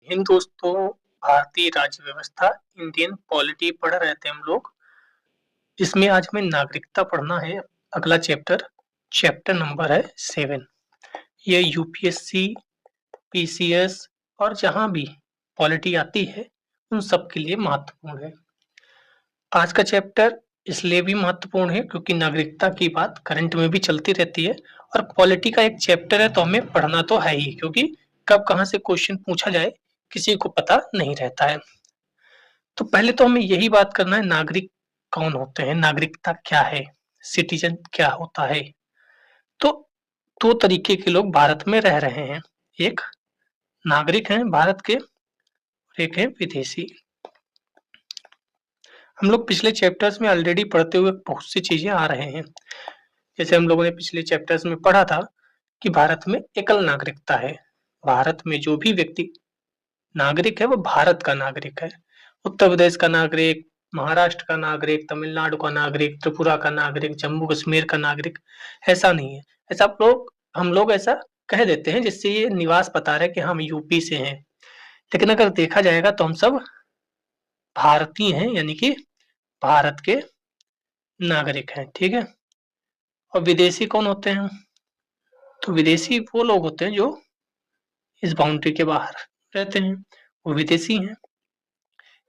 हिंद दोस्तों। भारतीय राज्य व्यवस्था, इंडियन पॉलिटी पढ़ रहे थे हम लोग। इसमें आज हमें नागरिकता पढ़ना है। अगला चैप्टर, चैप्टर नंबर है 7। ये यूपीएससी, पीसीएस और जहां भी पॉलिटी आती है उन सब के लिए महत्वपूर्ण है। आज का चैप्टर इसलिए भी महत्वपूर्ण है क्योंकि नागरिकता की बात करंट में भी चलती रहती है और पॉलिटी का एक चैप्टर है तो हमें पढ़ना तो है ही, क्योंकि कब कहाँ से क्वेश्चन पूछा जाए किसी को पता नहीं रहता है। तो पहले तो हमें यही बात करना है, नागरिक कौन होते हैं, नागरिकता क्या है, सिटीजन क्या होता है। तो दो तरीके के लोग भारत में रह रहे हैं, एक नागरिक हैं भारत के और एक है विदेशी। हम लोग पिछले चैप्टर्स में ऑलरेडी पढ़ते हुए बहुत सी चीजें आ रहे हैं। जैसे हम लोगों ने पिछले चैप्टर्स में पढ़ा था कि भारत में एकल नागरिकता है। भारत में जो भी व्यक्ति नागरिक है वो भारत का नागरिक है। उत्तर प्रदेश का नागरिक, महाराष्ट्र का नागरिक, तमिलनाडु का नागरिक, त्रिपुरा का नागरिक, जम्मू कश्मीर का नागरिक, ऐसा नहीं है। ऐसा हम लोग ऐसा कह देते हैं जिससे ये निवास बता रहे हैं कि हम यूपी से हैं, लेकिन अगर देखा जाएगा तो हम सब भारतीय हैं, यानी कि भारत के नागरिक हैं। ठीक है। और विदेशी कौन होते हैं? तो विदेशी वो लोग होते हैं जो इस बाउंड्री के बाहर रहते हैं, वो विदेशी हैं।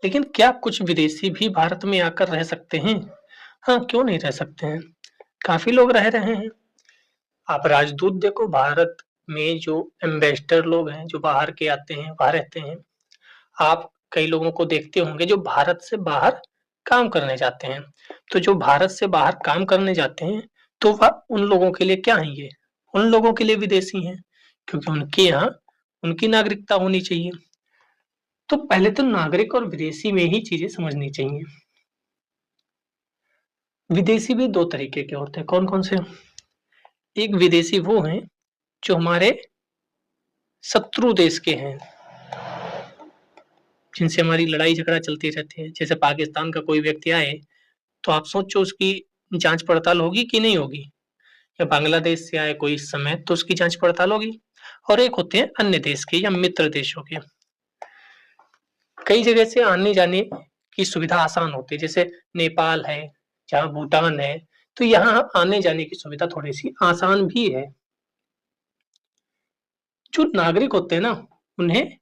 लेकिन क्या कुछ विदेशी भी भारत में आकर रह सकते हैं? हाँ, क्यों नहीं रह सकते हैं, काफी लोग रह रहे हैं। आप राजदूत देखो, भारत में जो एम्बेसडर लोग हैं जो बाहर के आते हैं, वहां रहते हैं। आप कई लोगों को देखते होंगे जो भारत से बाहर काम करने जाते हैं। तो जो भारत से बाहर काम करने जाते हैं तो वह उन लोगों के लिए क्या है, ये उन लोगों के लिए विदेशी हैं, क्योंकि उनके यहाँ उनकी नागरिकता होनी चाहिए। तो पहले तो नागरिक और विदेशी में ही चीजें समझनी चाहिए। विदेशी भी दो तरीके के होते हैं, कौन कौन से? एक विदेशी वो हैं जो हमारे शत्रु देश के हैं, जिनसे हमारी लड़ाई झगड़ा चलती रहती है। जैसे पाकिस्तान का कोई व्यक्ति आए तो आप सोचो उसकी जांच पड़ताल होगी कि नहीं होगी, या बांग्लादेश से आए कोई इस समय तो उसकी जांच पड़ताल होगी। और एक होते हैं अन्य देश के या मित्र देशों के। कई जगह से आने जाने की सुविधा आसान होती है, जैसे नेपाल है, जहाँ भूटान है, तो यहाँ आने जाने की सुविधा थोड़ी सी आसान भी है। जो नागरिक होते हैं ना, उन्हें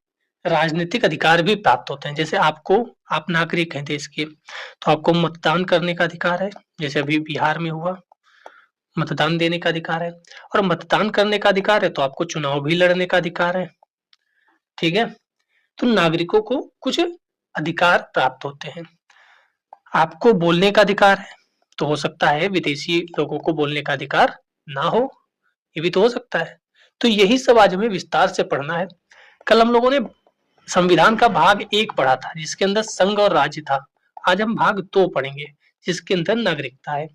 राजनीतिक अधिकार भी प्राप्त होते हैं। जैसे आप नागरिक हैं देश के, तो आपको मतदान करने का अधिकार है, जैसे अभी बिहार में हुआ, मतदान देने का अधिकार है। और मतदान करने का अधिकार है तो आपको चुनाव भी लड़ने का अधिकार है। ठीक है। तो नागरिकों को कुछ अधिकार प्राप्त होते हैं। आपको बोलने का अधिकार है, तो हो सकता है विदेशी लोगों को बोलने का अधिकार ना हो, ये भी तो हो सकता है। तो यही सब आज हमें विस्तार से पढ़ना है। कल हम लोगों ने संविधान का भाग 1 पढ़ा था जिसके अंदर संघ और राज्य था। आज हम भाग 2 पढ़ेंगे जिसके अंदर नागरिकता है।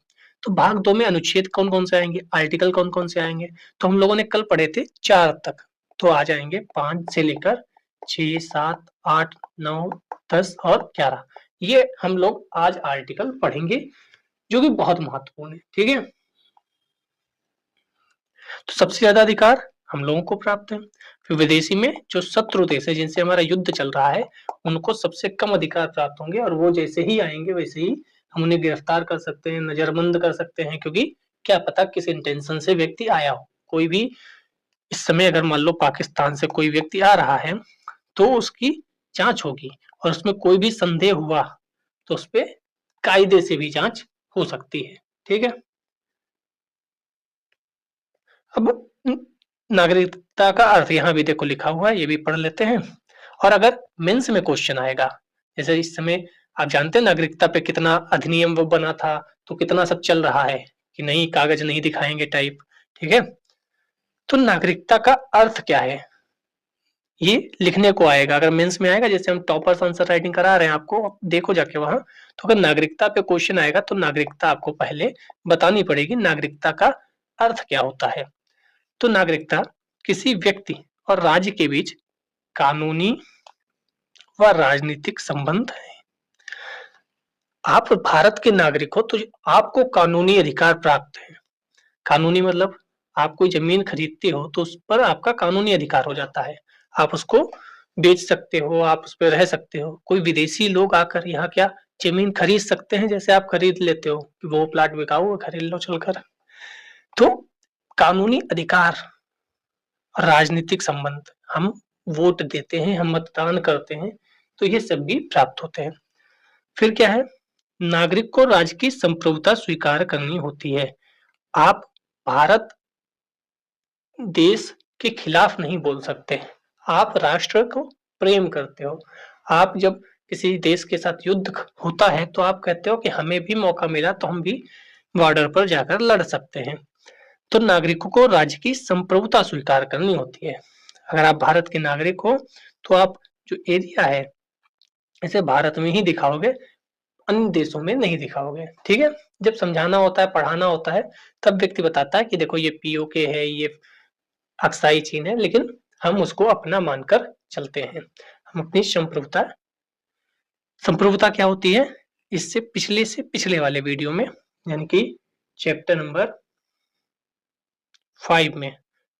तो भाग 2 में अनुच्छेद कौन कौन से आएंगे, आर्टिकल कौन कौन से आएंगे, तो हम लोगों ने कल पढ़े थे 4 तक, तो आ जाएंगे 5 से लेकर 6, 7, 8, 9, 10 और 11। ये हम लोग आज आर्टिकल पढ़ेंगे जो कि बहुत महत्वपूर्ण है। ठीक है। तो सबसे ज्यादा अधिकार हम लोगों को प्राप्त है। फिर विदेशी में जो शत्रु देश है जिनसे हमारा युद्ध चल रहा है, उनको सबसे कम अधिकार प्राप्त होंगे, और वो जैसे ही आएंगे वैसे ही हम उन्हें गिरफ्तार कर सकते हैं, नजरबंद कर सकते हैं, क्योंकि क्या पता किस इंटेंशन से व्यक्ति आया हो। कोई भी इस समय अगर मान लो पाकिस्तान से कोई व्यक्ति आ रहा है तो उसकी जांच होगी, और उसमें कोई भी संदेह हुआ तो उस पर कायदे से भी जांच हो सकती है। ठीक है। अब नागरिकता का अर्थ यहाँ भी देखो लिखा हुआ है, ये भी पढ़ लेते हैं। और अगर मेंस में क्वेश्चन आएगा, जैसे इस समय आप जानते हैं नागरिकता पे कितना अधिनियम वो बना था, तो कितना सब चल रहा है कि नहीं कागज नहीं दिखाएंगे टाइप। ठीक है। तो नागरिकता का अर्थ क्या है, ये लिखने को आएगा। अगर मेंस में आएगा, जैसे हम टॉपर्स आंसर राइटिंग करा रहे हैं आपको, देखो जाके वहां, तो अगर नागरिकता पे क्वेश्चन आएगा तो नागरिकता आपको पहले बतानी पड़ेगी, नागरिकता का अर्थ क्या होता है। तो नागरिकता किसी व्यक्ति और राज्य के बीच कानूनी व राजनीतिक संबंध है। आप भारत के नागरिक हो तो आपको कानूनी अधिकार प्राप्त है। कानूनी मतलब आप कोई जमीन खरीदते हो तो उस पर आपका कानूनी अधिकार हो जाता है, आप उसको बेच सकते हो, आप उस पे रह सकते हो। कोई विदेशी लोग आकर यहाँ क्या ज़मीन खरीद सकते हैं जैसे आप खरीद लेते हो कि वो प्लॉट बिकाऊ है, खरीद लो चलकर। तो कानूनी अधिकार और राजनीतिक संबंध, हम वोट देते हैं, हम मतदान करते हैं, तो ये सब भी प्राप्त होते हैं। फिर क्या है? नागरिक को राज्य की संप्रभुता स्वीकार करनी होती है। आप भारत देश के खिलाफ नहीं बोल सकते। आप राष्ट्र को प्रेम करते हो। आप जब किसी देश के साथ युद्ध होता है तो आप कहते हो कि हमें भी मौका मिला तो हम भी बॉर्डर पर जाकर लड़ सकते हैं। तो नागरिकों को राज्य की संप्रभुता स्वीकार करनी होती है। अगर आप भारत के नागरिक हो तो आप जो एरिया है इसे भारत में ही दिखाओगे, अन्य देशों में नहीं दिखाओगे। ठीक है? जब समझाना होता है, पढ़ाना होता है, तब व्यक्ति बताता है कि देखो ये पीओके है, ये अक्साई चीन है, लेकिन हम उसको अपना मानकर चलते हैं। हम अपनी संप्रभुता क्या होती है? इससे पिछले वाले वीडियो में यानी कि चैप्टर नंबर 5 में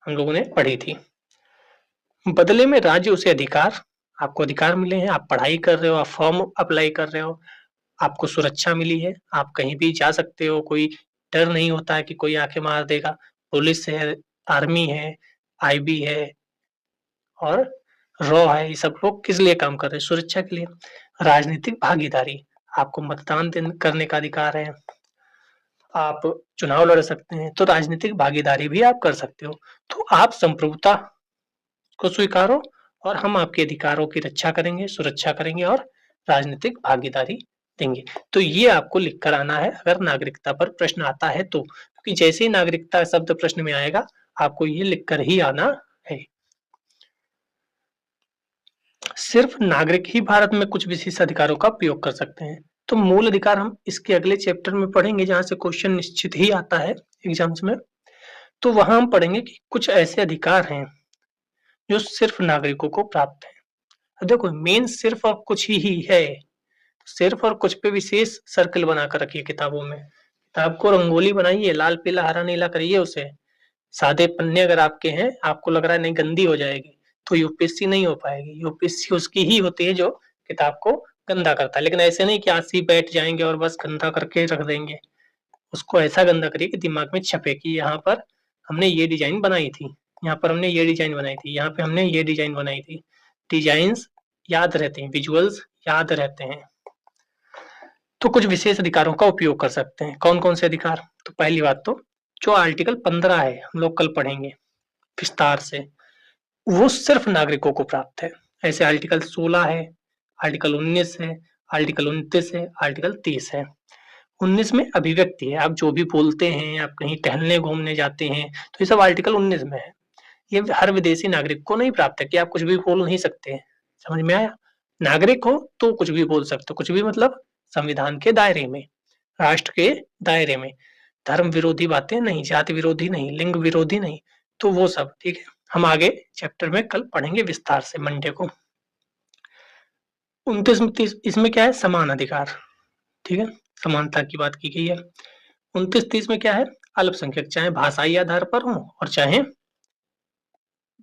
हम लोगों ने पढ़ी थी। बदले में राज्य उसे अधिकार, आपको अधिकार मिले हैं, आप पढ़ाई कर रहे हो, आप फॉर्म अप्लाई कर रहे हो, आपको सुरक्षा मिली है, आप कहीं भी जा सकते हो, कोई डर नहीं होता है कि कोई आके मार देगा। पुलिस है, आर्मी है, आईबी है और रॉ है, ये सब लोग किस लिए काम कर रहे हैं? सुरक्षा के लिए। राजनीतिक भागीदारी, आपको मतदान करने का अधिकार है, आप चुनाव लड़ सकते हैं, तो राजनीतिक भागीदारी भी आप कर सकते हो। तो आप संप्रभुता को स्वीकारो और हम आपके अधिकारों की रक्षा करेंगे, सुरक्षा करेंगे और राजनीतिक भागीदारी देंगे। तो ये आपको लिख कर आना है अगर नागरिकता पर प्रश्न आता है तो, क्योंकि जैसे ही नागरिकता शब्द प्रश्न में आएगा आपको ये लिख कर ही आना है। सिर्फ नागरिक ही भारत में कुछ विशेष अधिकारों का उपयोग कर सकते हैं। तो मूल अधिकार हम इसके अगले चैप्टर में पढ़ेंगे जहां से क्वेश्चन निश्चित ही आता है एग्जाम्स में। तो वहां हम पढ़ेंगे कि कुछ ऐसे अधिकार हैं जो सिर्फ नागरिकों को प्राप्त है। अब देखो मेन सिर्फ और कुछ ही है, सिर्फ और कुछ पे विशेष सर्कल बनाकर रखिए किताबों में। किताब को रंगोली बनाइए, लाल पीला हरा नीला करिए उसे। सादे पन्ने अगर आपके हैं, आपको लग रहा है नहीं गंदी हो जाएगी, तो यूपीएससी नहीं हो पाएगी। यूपीएससी उसकी ही होती है जो किताब को गंदा करता है, लेकिन ऐसे नहीं कि आज से बैठ जाएंगे और बस गंदा करके रख देंगे। उसको ऐसा गंदा करिए कि दिमाग में छपे कि यहाँ पर हमने ये डिजाइन बनाई थी, यहाँ पर हमने ये डिजाइन बनाई थी, यहाँ पे हमने ये डिजाइन बनाई थी। डिजाइन्स याद रहते हैं, विजुअल्स याद रहते हैं। तो कुछ विशेष अधिकारों का उपयोग कर सकते हैं। कौन कौन से अधिकार? तो पहली बात तो जो आर्टिकल 15 है, हम लोग कल पढ़ेंगे विस्तार से, वो सिर्फ नागरिकों को प्राप्त है। ऐसे आर्टिकल 16 है, आर्टिकल 19 है, आर्टिकल 29 है, आर्टिकल 30 है। 19 में अभिव्यक्ति है, आप जो भी बोलते हैं, आप कहीं टहलने घूमने जाते हैं, तो ये सब आर्टिकल 19 में है। ये हर विदेशी नागरिक को नहीं प्राप्त है कि आप कुछ भी बोल नहीं सकते हैं। समझ में आया? नागरिक हो तो कुछ भी बोल सकते हो, कुछ भी मतलब संविधान के दायरे में, राष्ट्र के दायरे में। धर्म विरोधी बातें नहीं, जाति विरोधी नहीं, लिंग विरोधी नहीं, तो वो सब ठीक है। हम आगे चैप्टर में कल पढ़ेंगे विस्तार से मंडे को। 29 में 30 इसमें क्या है? समान अधिकार। ठीक है, समानता की बात की गई है। 29-30 में क्या है? अल्पसंख्यक चाहे भाषाई आधार पर हो और चाहे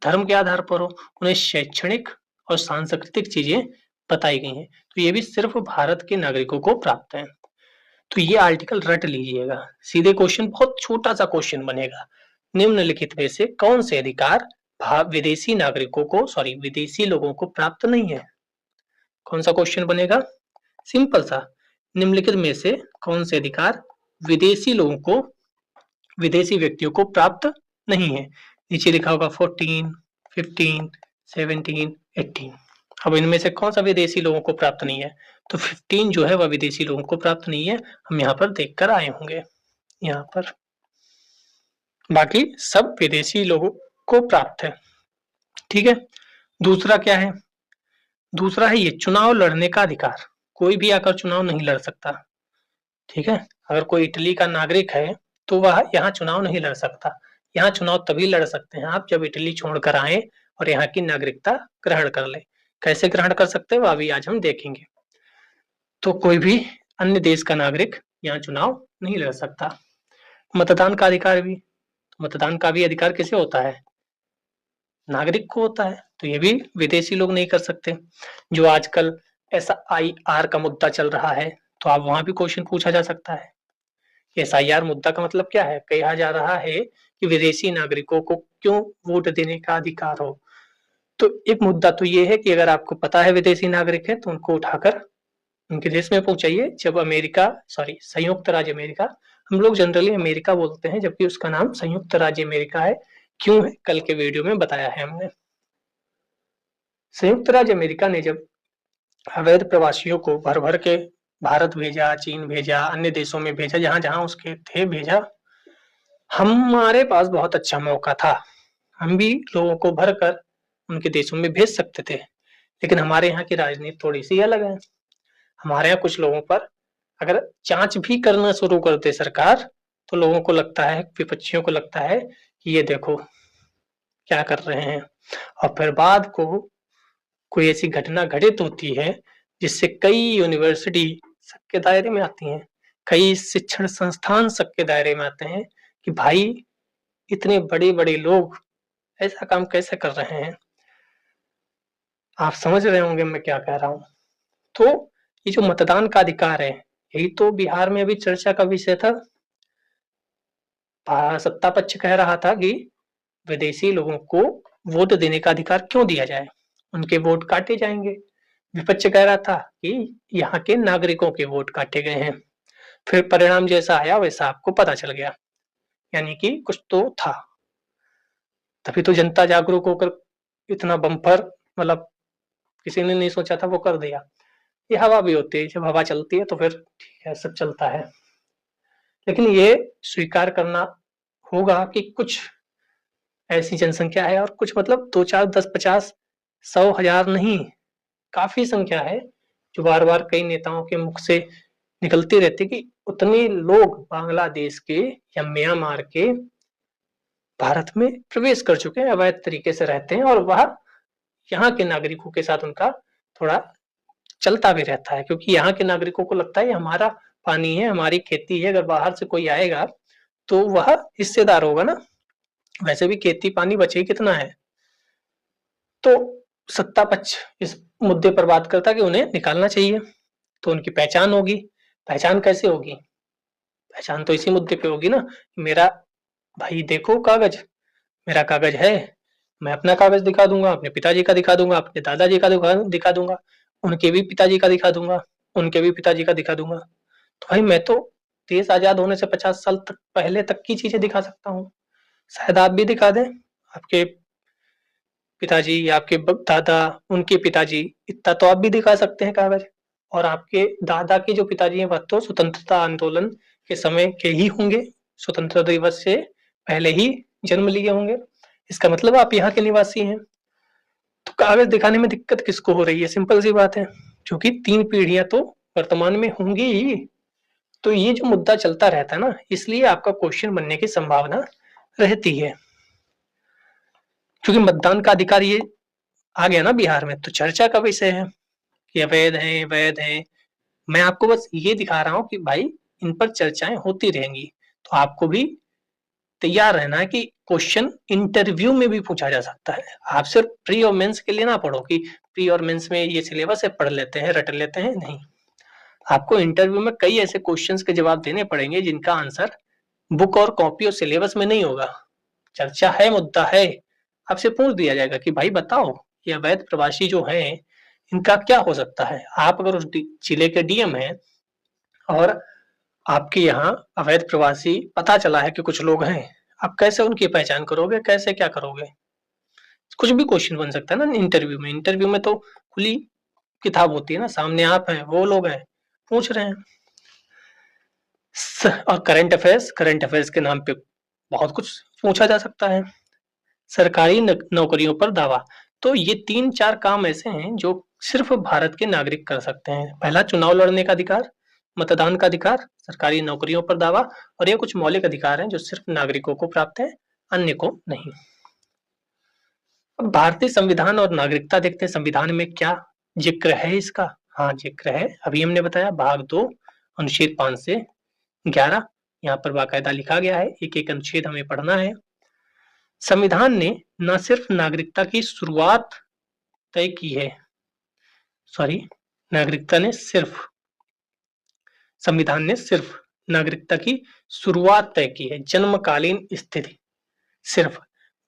धर्म के आधार पर हो, उन्हें शैक्षणिक और सांस्कृतिक चीजें बताई गई हैं। तो ये भी सिर्फ भारत के नागरिकों को प्राप्त है। तो ये आर्टिकल रट लीजिएगा, सीधे क्वेश्चन, बहुत छोटा सा क्वेश्चन बनेगा। निम्नलिखित में से कौन से अधिकार विदेशी नागरिकों को विदेशी लोगों को प्राप्त नहीं है? कौन सा क्वेश्चन बनेगा? सिंपल सा, निम्नलिखित में से कौन से अधिकार विदेशी लोगों को, विदेशी व्यक्तियों को प्राप्त नहीं है? नीचे लिखा होगा 14, 15, 17, 18। अब इनमें से कौन सा विदेशी लोगों को प्राप्त नहीं है? तो 15 जो है वह विदेशी लोगों को प्राप्त नहीं है, हम यहाँ पर देख कर आए होंगे यहाँ पर। बाकी सब विदेशी लोगों को प्राप्त है। ठीक है, दूसरा क्या है? दूसरा है ये चुनाव लड़ने का अधिकार। कोई भी आकर चुनाव नहीं लड़ सकता। ठीक है, अगर कोई इटली का नागरिक है तो वह यहाँ चुनाव नहीं लड़ सकता। यहाँ चुनाव तभी लड़ सकते हैं आप जब इटली छोड़कर आए और यहाँ की नागरिकता ग्रहण कर ले। कैसे ग्रहण कर सकते हैं वह भी आज हम देखेंगे। तो कोई भी अन्य देश का नागरिक यहाँ चुनाव नहीं लड़ सकता। मतदान का अधिकार भी, मतदान का भी अधिकार किसे होता है? नागरिक को होता है। तो ये भी विदेशी लोग नहीं कर सकते। जो आजकल SIR का मुद्दा चल रहा है, तो आप वहां भी क्वेश्चन पूछा जा सकता है। SIR मुद्दा का मतलब क्या है? कहा जा रहा है कि विदेशी नागरिकों को क्यों वोट देने का अधिकार हो। तो एक मुद्दा तो ये है कि अगर आपको पता है विदेशी नागरिक है तो उनको उठाकर उनके देश में पहुंचाइए। जब संयुक्त राज्य अमेरिका, हम लोग जनरली अमेरिका बोलते हैं जबकि उसका नाम संयुक्त राज्य अमेरिका है। क्यों है? कल के वीडियो में बताया है हमने। संयुक्त राज्य अमेरिका ने जब अवैध प्रवासियों को भर भर के भारत भेजा, चीन भेजा, अन्य देशों में भेजा, जहां जहां उसके थे भेजा, हमारे पास बहुत अच्छा मौका था। हम भी लोगों को भरकर उनके देशों में भेज सकते थे, लेकिन हमारे यहाँ की राजनीति थोड़ी सी अलग है। हमारे यहाँ कुछ लोगों पर अगर जांच भी करना शुरू कर दे सरकार, तो लोगों को लगता है, विपक्षियों को लगता है कि ये देखो क्या कर रहे हैं, और फिर बाद को कोई ऐसी घटना घटित होती है जिससे कई यूनिवर्सिटी सबके दायरे में आती हैं, कई शिक्षण संस्थान सबके दायरे में आते हैं कि भाई इतने बड़े बड़े लोग ऐसा काम कैसे कर रहे हैं। आप समझ रहे होंगे मैं क्या कह रहा हूँ। तो ये जो मतदान का अधिकार है, यही तो बिहार में अभी चर्चा का विषय था। सत्ता पक्ष कह रहा था कि विदेशी लोगों को वोट देने का अधिकार क्यों दिया जाए, उनके वोट काटे जाएंगे। विपक्ष कह रहा था कि यहाँ के नागरिकों के वोट काटे गए हैं। फिर परिणाम जैसा आया वैसा आपको पता चल गया, यानी कि कुछ तो था। तभी तो जनता जागरूक होकर इतना बम्पर, मतलब किसी ने नहीं सोचा था वो कर दिया। ये हवा भी होती है, जब हवा चलती है तो फिर ठीक है, सब चलता है। लेकिन ये स्वीकार करना होगा कि कुछ ऐसी जनसंख्या है, और कुछ मतलब 2 4 10 50 100 1000 नहीं, काफी संख्या है जो बार बार कई नेताओं के मुख से निकलती रहती कि उतने लोग बांग्लादेश के या म्यांमार के भारत में प्रवेश कर चुके हैं, अवैध तरीके से रहते हैं, और वह यहाँ के नागरिकों के साथ उनका थोड़ा चलता भी रहता है, क्योंकि यहाँ के नागरिकों को लगता है ये हमारा पानी है, हमारी खेती है, अगर बाहर से कोई आएगा तो वह हिस्सेदार होगा ना। वैसे भी खेती पानी बचे कितना है। तो सत्ता पक्ष इस मुद्दे पर बात करता कि उन्हें निकालना चाहिए, तो उनकी पहचान होगी। पहचान कैसे होगी? पहचान तो इसी मुद्दे पे होगी ना, मेरा भाई देखो कागज, मेरा कागज है, मैं अपना कागज दिखा दूंगा, अपने पिताजी का दिखा दूंगा, अपने दादाजी का दिखा दूंगा, उनके भी पिताजी का दिखा दूंगा, उनके भी पिताजी का दिखा दूंगा। तो भाई मैं तो देश आजाद होने से 50 साल तक पहले तक की चीजें दिखा सकता हूँ। शायद आप भी दिखा दें, आपके पिताजी या आपके दादा, उनके पिताजी, इतना तो आप भी दिखा सकते हैं कागज। और आपके दादा के जो पिताजी हैं वह तो स्वतंत्रता आंदोलन के समय के ही होंगे, स्वतंत्रता दिवस से पहले ही जन्म लिए होंगे। इसका मतलब आप यहाँ के निवासी हैं। तो कागज दिखाने में दिक्कत किसको हो रही है? सिंपल सी बात है, क्योंकि 3 पीढ़ियां तो वर्तमान में होंगी ही। तो ये जो मुद्दा चलता रहता है ना, इसलिए आपका क्वेश्चन बनने की संभावना रहती है। क्योंकि मतदान का अधिकार ये आ गया ना बिहार में, तो चर्चा का विषय है कि अवैध है, वैध है। मैं आपको बस ये दिखा रहा हूँ कि भाई इन पर चर्चाएं होती रहेंगी, तो आपको भी तैयार रहना है कि क्वेश्चन इंटरव्यू में भी पूछा जा सकता है। आप सिर्फ प्री और मेंस के लिए ना पढ़ो कि प्री और मेंस में ये सिलेबस है, पढ़ लेते हैं, रट लेते हैं, नहीं। आपको इंटरव्यू में कई ऐसे क्वेश्चंस के जवाब देने पड़ेंगे जिनका आंसर बुक और कॉपी और सिलेबस में नहीं होगा। चर्चा है, मुद्दा है, आपसे पूछ दिया जाएगा कि भाई बताओ ये अवैध प्रवासी जो हैं इनका क्या हो सकता है। आप अगर उस जिले के डीएम हैं और आपके यहाँ अवैध प्रवासी पता चला है कि कुछ लोग हैं, आप कैसे उनकी पहचान करोगे, कैसे क्या करोगे? कुछ भी क्वेश्चन बन सकता है ना इंटरव्यू में। इंटरव्यू में तो खुली किताब होती है ना, सामने आप हैं, वो लोग हैं, पूछ रहे हैं। और करंट अफेयर्स के नाम पे बहुत कुछ पूछा जा सकता है। सरकारी नौकरियों पर दावा, तो ये 3-4 काम ऐसे हैं जो सिर्फ भारत के नागरिक कर सकते हैं। पहला, चुनाव लड़ने का अधिकार, मतदान का अधिकार, सरकारी नौकरियों पर दावा, और ये कुछ मौलिक अधिकार हैं जो सिर्फ नागरिकों को प्राप्त है, अन्य को नहीं। अब भारतीय संविधान और नागरिकता देखते हैं, संविधान में क्या जिक्र है इसका? हाँ जिक्र है, अभी हमने बताया भाग 2 अनुच्छेद 5 से 11, यहाँ पर बाकायदा लिखा गया है, एक एक अनुच्छेद हमें पढ़ना है। संविधान ने न सिर्फ नागरिकता की शुरुआत तय की है, नागरिकता ने सिर्फ संविधान ने सिर्फ नागरिकता की शुरुआत तय की है, जन्मकालीन स्थिति सिर्फ।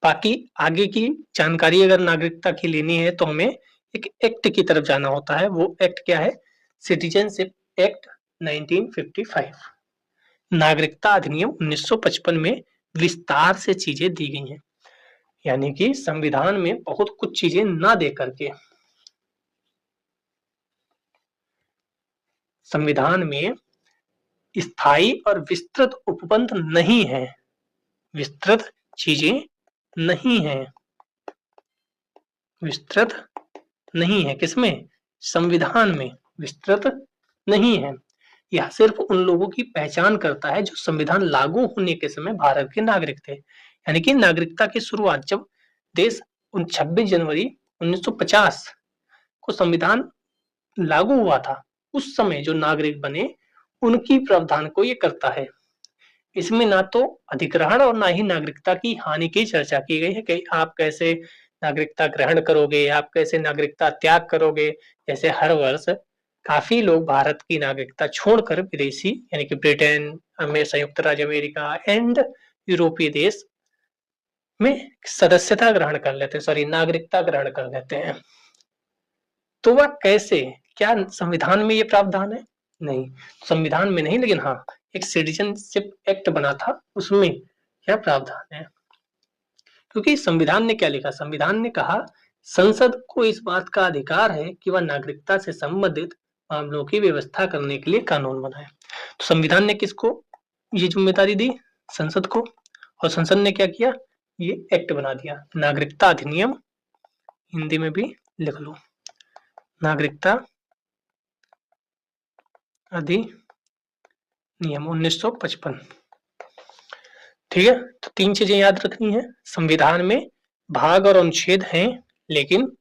बाकी आगे की जानकारी अगर नागरिकता की लेनी है तो हमें एक एक्ट की तरफ जाना होता है। वो एक्ट क्या है? Citizenship act 1955। नागरिकता अधिनियम 1955 में विस्तार से चीजें दी गई हैं, यानी कि संविधान में बहुत कुछ चीजें ना दे करके संविधान में स्थायी और विस्तृत उपबंध नहीं है, विस्तृत चीजें नहीं है, विस्तृत नहीं है किसमें? संविधान में विस्तृत नहीं है। यह सिर्फ उन लोगों की पहचान करता है जो संविधान लागू होने के समय भारत के नागरिक थे। यानी कि नागरिकता की शुरुआत जब देश 26 जनवरी 1950 को संविधान लागू हुआ था, उस समय जो नागरिक बने उनकी प्रावधान को ये करता है। इसमें ना तो अधिग्रहण और ना ही नागरिकता की हानि की चर्चा की गई है कि आप कैसे नागरिकता ग्रहण करोगे, आप कैसे नागरिकता त्याग करोगे। जैसे हर वर्ष काफी लोग भारत की नागरिकता छोड़कर विदेशी यानी कि ब्रिटेन में, संयुक्त राज्य अमेरिका एंड यूरोपीय देश में सदस्यता ग्रहण कर लेते हैं, नागरिकता ग्रहण कर लेते हैं। तो वह कैसे? क्या संविधान में ये प्रावधान है? नहीं, संविधान में नहीं, लेकिन हाँ एक सिटीजनशिप एक्ट बना था, उसमें क्या प्रावधान है। क्योंकि संविधान ने क्या लिखा? संविधान ने कहा संसद को इस बात का अधिकार है कि वह नागरिकता से संबंधित मामलों की व्यवस्था करने के लिए कानून बनाए। तो संविधान ने किसको ये जिम्मेदारी दी? संसद को। और संसद ने क्या किया? ये एक्ट बना दिया, नागरिकता अधिनियम, हिंदी में भी लिख लो, नागरिकता अधिनियम 1955। ठीक है, तो 3 चीजें याद रखनी है। संविधान में भाग और अनुच्छेद हैं, लेकिन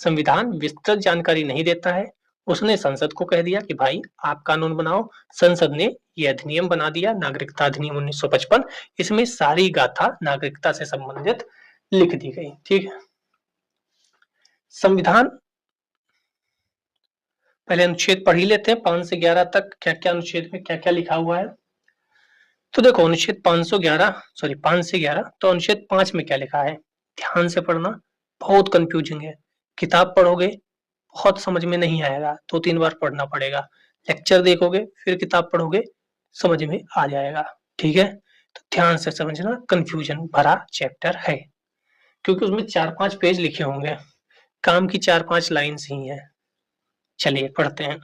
संविधान विस्तृत जानकारी नहीं देता है। उसने संसद को कह दिया कि भाई आप कानून बनाओ। संसद ने यह अधिनियम बना दिया, नागरिकता अधिनियम 1955। इसमें सारी गाथा नागरिकता से संबंधित लिख दी गई। ठीक है, संविधान पहले अनुच्छेद पढ़ ही लेते हैं 5 से 11 तक, क्या क्या अनुच्छेद में क्या क्या लिखा हुआ है। तो देखो अनुच्छेद 5 से 11, तो अनुच्छेद 5 में क्या लिखा है ध्यान से पढ़ना, बहुत कंफ्यूजिंग है। किताब पढ़ोगे बहुत समझ में नहीं आएगा, 2-3 बार पढ़ना पड़ेगा। लेक्चर देखोगे फिर किताब पढ़ोगे समझ में आ जाएगा। ठीक है, तो ध्यान से समझना, कंफ्यूजन भरा चैप्टर है क्योंकि उसमें 4-5 पेज लिखे होंगे, काम की 4-5 लाइन्स ही है। चलिए पढ़ते हैं।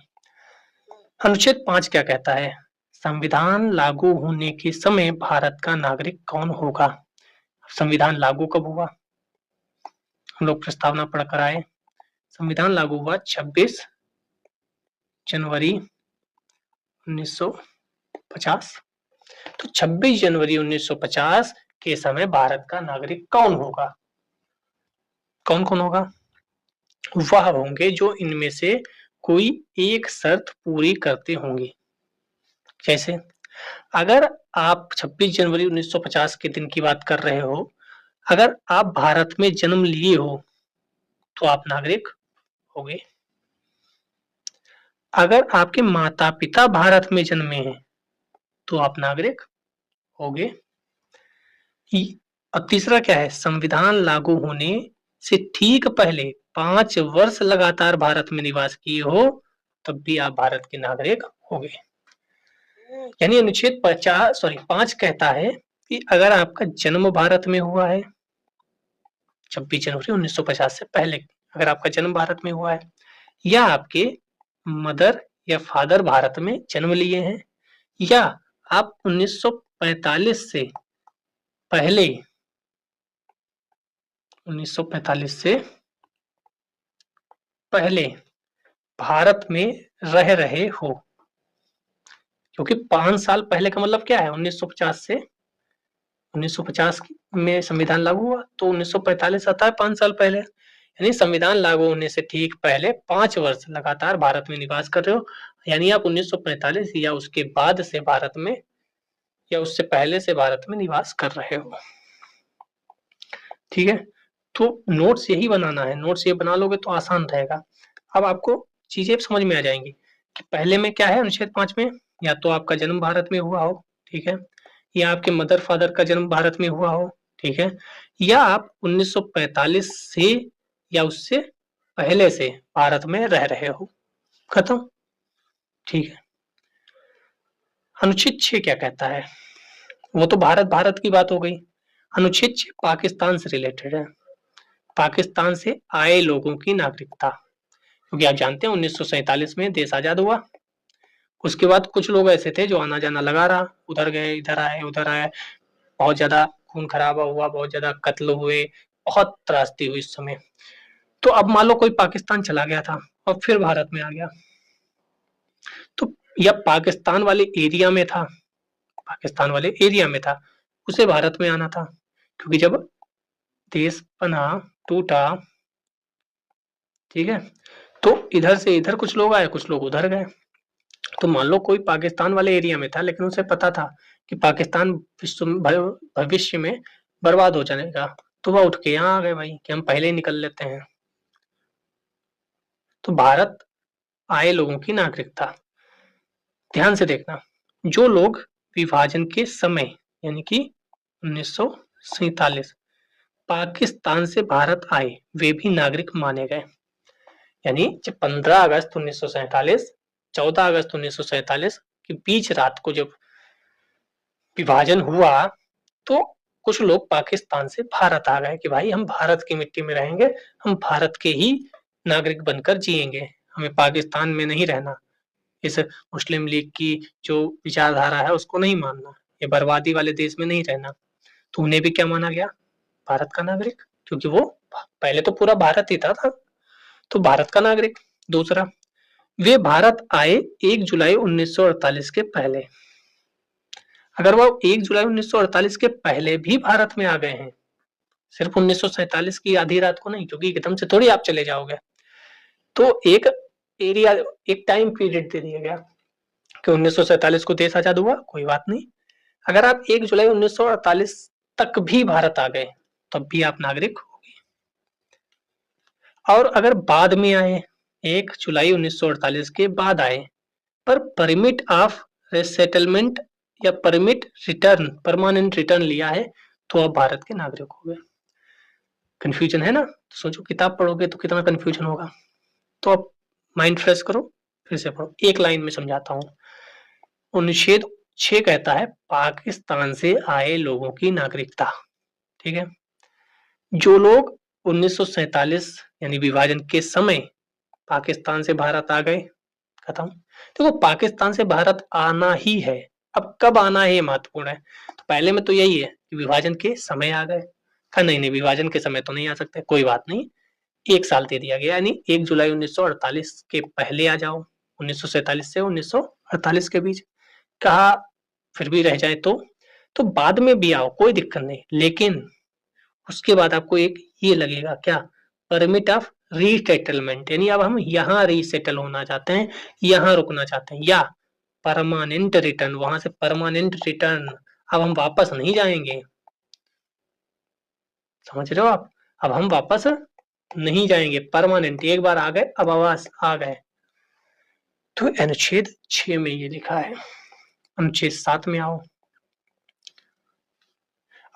अनुच्छेद 5 क्या कहता है? संविधान लागू होने के समय भारत का नागरिक कौन होगा? संविधान लागू कब हुआ? हम लोग प्रस्तावना पढ़कर आए। संविधान लागू हुआ 26 जनवरी 1950। तो 26 जनवरी 1950 के समय भारत का नागरिक कौन होगा? कौन कौन होगा? वह होंगे जो इनमें से कोई एक शर्त पूरी करते होंगे। जैसे अगर आप 26 जनवरी 1950 के दिन की बात कर रहे हो, अगर आप भारत में जन्म लिए हो तो आप नागरिक होगे। अगर आपके माता पिता भारत में जन्मे हैं तो आप नागरिक होगे। और तीसरा क्या है? संविधान लागू होने से ठीक पहले 5 वर्ष लगातार भारत में निवास किए हो तब भी आप भारत के नागरिक होगे। यानी अनुच्छेद 5 कहता है कि अगर आपका जन्म भारत में हुआ है 26 जनवरी 1950 से पहले, अगर आपका जन्म भारत में हुआ है, या आपके मदर या फादर भारत में जन्म लिए हैं, या आप 1945 से पहले 1945 से पहले भारत में रह रहे हो, क्योंकि 5 साल पहले का मतलब क्या है? 1950 से 1950 में संविधान लागू हुआ तो 1945 आता है 5 साल पहले। यानी संविधान लागू होने से ठीक पहले 5 वर्ष लगातार भारत में निवास कर रहे हो, यानी आप 1945 या उसके बाद से भारत में या उससे पहले से भारत में निवास कर रहे हो। ठीक है, तो नोट्स यही बनाना है, नोट्स ये बना लोगे तो आसान रहेगा। अब आपको चीजें समझ में आ जाएंगी कि पहले में क्या है अनुच्छेद 5 में, या तो आपका जन्म भारत में हुआ हो, ठीक है, या आपके मदर फादर का जन्म भारत में हुआ हो, ठीक है, या आप 1945 से या उससे पहले से भारत में रह रहे हो, खत्म, ठीक है। अनुच्छेद 6 क्या कहता है? वो तो भारत भारत की बात हो गई। अनुच्छेद 6 पाकिस्तान से रिलेटेड है। पाकिस्तान से आए लोगों की नागरिकता, क्योंकि आप जानते हैं 1947 में देश आजाद हुआ। उसके बाद कुछ लोग ऐसे थे जो आना जाना लगा रहा, उधर गए इधर आए, बहुत ज्यादा खून खराबा हुआ, बहुत ज्यादा कत्ल हुए, बहुत त्रासदी हुई इस समय। तो अब मान लो कोई पाकिस्तान चला गया था और फिर भारत में आ गया, तो या पाकिस्तान वाले एरिया में था, पाकिस्तान वाले एरिया में था, उसे भारत में आना था, क्योंकि जब देश बना, टूटा, ठीक है, तो इधर से इधर कुछ लोग आए, कुछ लोग उधर गए। तो मान लो कोई पाकिस्तान वाले एरिया में था, लेकिन उसे पता था कि पाकिस्तान भविष्य में बर्बाद हो जाएगा, तो वह उठ के यहाँ आ गए भाई कि हम पहले ही निकल लेते हैं। तो भारत आए लोगों की नागरिकता, ध्यान से देखना, जो लोग विभाजन के समय यानी कि 1947 पाकिस्तान से भारत आए, वे भी नागरिक माने गए। यानी जब 15 अगस्त 1947, 14 अगस्त 1947 के बीच रात को जब विभाजन हुआ, तो कुछ लोग पाकिस्तान से भारत आ गए कि भाई हम भारत की मिट्टी में रहेंगे, हम भारत के ही नागरिक बनकर जिएंगे, हमें पाकिस्तान में नहीं रहना, इस मुस्लिम लीग की जो विचारधारा है उसको नहीं मानना, ये बर्बादी वाले देश में नहीं रहना। तो उन्हें भी क्या माना गया? भारत का नागरिक, क्योंकि वो पहले तो पूरा भारत ही था, तो भारत का नागरिक। दूसरा, वे भारत आए 1 जुलाई 1948 के पहले। अगर वो 1 जुलाई 1948 के पहले भी भारत में आ गए हैं, सिर्फ 1947 की आधी रात को नहीं, क्योंकि एकदम से थोड़ी आप चले जाओगे, तो एक एरिया, एक टाइम पीरियड दे दिया गया कि 1947 को देश आजाद हुआ, कोई बात नहीं, अगर आप 1 जुलाई 1948 तक भी भारत आ गए तब भी आप नागरिक होगे। और अगर बाद में आए, 1 जुलाई 1948 के बाद आए, पर परमिट ऑफ रिसेटलमेंट या परमिट रिटर्न, परमानेंट रिटर्न लिया है, तो आप भारत के नागरिक हो गए। कंफ्यूजन है ना? तो सोचो किताब पढ़ोगे तो कितना कंफ्यूजन होगा, तो आप माइंड फ्रेश करो, फिर से पढ़ो, एक लाइन में समझाता हूँ। अनुच्छेद 6 कहता है पाकिस्तान से आए लोगों की नागरिकता, ठीक है, जो लोग 1947 यानी विभाजन के समय पाकिस्तान से भारत आ गए, खत्म। देखो पाकिस्तान से भारत आना ही है, अब कब आना है ये महत्वपूर्ण है। तो पहले में तो यही है कि विभाजन के समय आ गए, नहीं नहीं विभाजन के समय तो नहीं आ सकते, कोई बात नहीं, 1 साल दे दिया गया, यानी 1 जुलाई 1948 के पहले आ जाओ, 1947 से 1948 के बीच, कहा फिर भी रह जाए तो बाद में भी आओ, कोई दिक्कत नहीं, लेकिन उसके बाद आपको एक ये लगेगा क्या, परमिट ऑफ रीसेटलमेंट, यानी अब हम यहाँ रीसेटल होना चाहते हैं, यहाँ रुकना चाहते हैं, या परमानेंट रिटर्न, वहां से परमानेंट रिटर्न, अब हम वापस नहीं जाएंगे, समझ रहे हो आप, अब हम वापस नहीं जाएंगे, परमानेंट, एक बार आ गए अब आवास आ गए। तो अनुच्छेद 6 में ये लिखा है। अनुच्छेद 7 में आओ,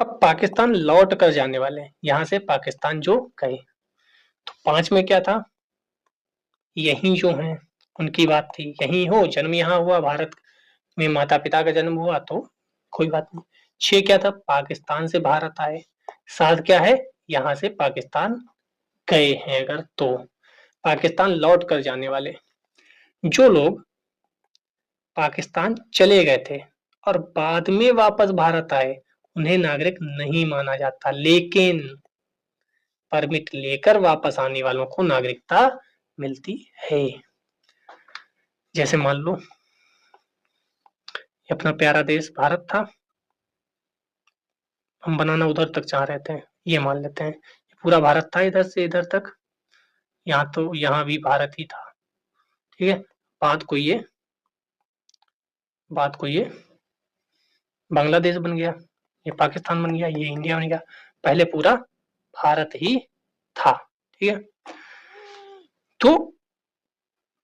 अब पाकिस्तान लौट कर जाने वाले हैं, यहां से पाकिस्तान जो गए, तो 5 में क्या था, यही जो है उनकी बात थी, यही हो, जन्म यहाँ हुआ, भारत में माता पिता का जन्म हुआ, तो कोई बात नहीं। 6 क्या था, पाकिस्तान से भारत आए। 7 क्या है, यहाँ से पाकिस्तान गए हैं अगर, तो पाकिस्तान लौट कर जाने वाले, जो लोग पाकिस्तान चले गए थे और बाद में वापस भारत आए, उन्हें नागरिक नहीं माना जाता, लेकिन परमिट लेकर वापस आने वालों को नागरिकता मिलती है। जैसे मान लो अपना प्यारा देश भारत था, हम बनाना उधर तक चाह रहे थे, ये मान लेते हैं पूरा भारत था इधर से इधर तक, यहाँ तो यहाँ भी भारत ही था, ठीक है, बात को ये बांग्लादेश बन गया, ये पाकिस्तान बन गया, ये इंडिया बन गया, पहले पूरा भारत ही था। ठीक है, तो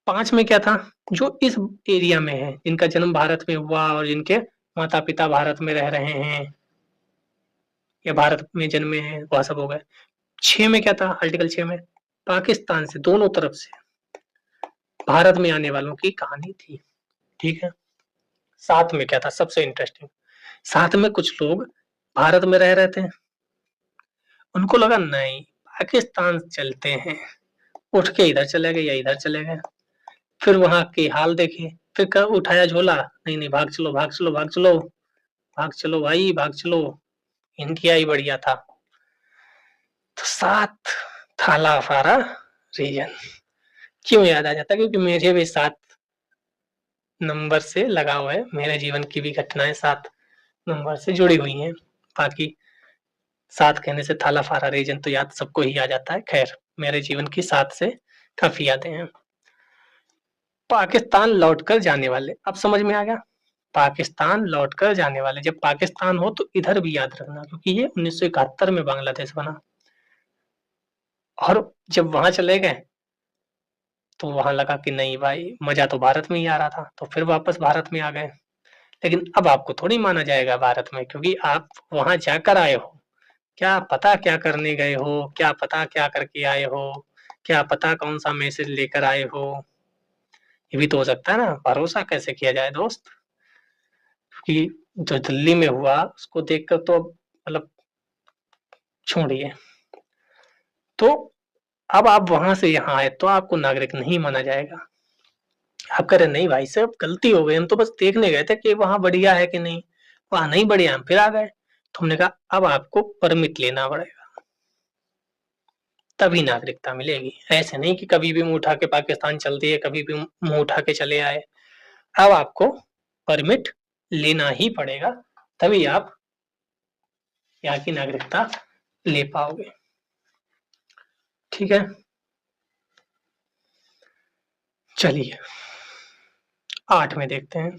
5 में क्या था, जो इस एरिया में है, जिनका जन्म भारत में हुआ और जिनके माता पिता भारत में रह रहे हैं या भारत में जन्मे हैं, वह सब हो गए। 6 में क्या था, आर्टिकल 6 में पाकिस्तान से दोनों तरफ से भारत में आने वालों की कहानी थी। ठीक है, 7 में क्या था, सबसे इंटरेस्टिंग, 7 में कुछ लोग भारत में रह रहे थे, उनको लगा नहीं पाकिस्तान चलते हैं, उठ के इधर चले गए या इधर चले गए, फिर वहां के हाल देखे, फिर कब उठाया झोला, नहीं नहीं भाग चलो भाग चलो भाग चलो भाग चलो भाई भाग चलो, इंडिया ही बढ़िया था। तो 7 थाला फारा रीजन क्यों याद आ जाता, क्योंकि मुझे भी 7 नंबर से लगा हुआ है, मेरे जीवन की भी घटनाएं 7 नंबर से जुड़ी हुई हैं। बाकी 7 कहने से थाला फारा रीजन तो याद सबको ही आ जाता है। खैर, मेरे जीवन की 7 से काफी यादें हैं। पाकिस्तान लौटकर जाने वाले, अब समझ में आ गया, पाकिस्तान लौटकर जाने वाले, जब पाकिस्तान हो तो इधर भी याद रखना, क्योंकि ये 1971 में बांग्लादेश बना, और जब वहां चले गए तो वहां लगा कि नहीं भाई मजा तो भारत में ही आ रहा था, तो फिर वापस भारत में आ गए। लेकिन अब आपको थोड़ी माना जाएगा भारत में, क्योंकि आप वहां जाकर आए हो, क्या पता क्या करने गए हो, क्या पता क्या करके आए हो, क्या पता कौन सा मैसेज लेकर आए हो, ये भी तो हो सकता है ना, भरोसा कैसे किया जाए दोस्त। कि जो दिल्ली में हुआ उसको देखकर तो मतलब छोड़िए, तो अब आप वहां से यहाँ आए तो आपको नागरिक नहीं माना जाएगा। आप कह रहे नहीं भाई साहब गलती हो गई, हम तो बस देखने गए थे कि वहां बढ़िया है कि नहीं, वहां नहीं बढ़िया हम फिर आ गए। तो हमने कहा अब आपको परमिट लेना पड़ेगा, तभी नागरिकता मिलेगी। ऐसे नहीं कि कभी भी मुंह उठा के पाकिस्तान चल दिए, कभी भी मुंह उठा के चले आए। अब आपको परमिट लेना ही पड़ेगा, तभी आप यहाँ की नागरिकता ले पाओगे। ठीक है, चलिए 8 में देखते हैं।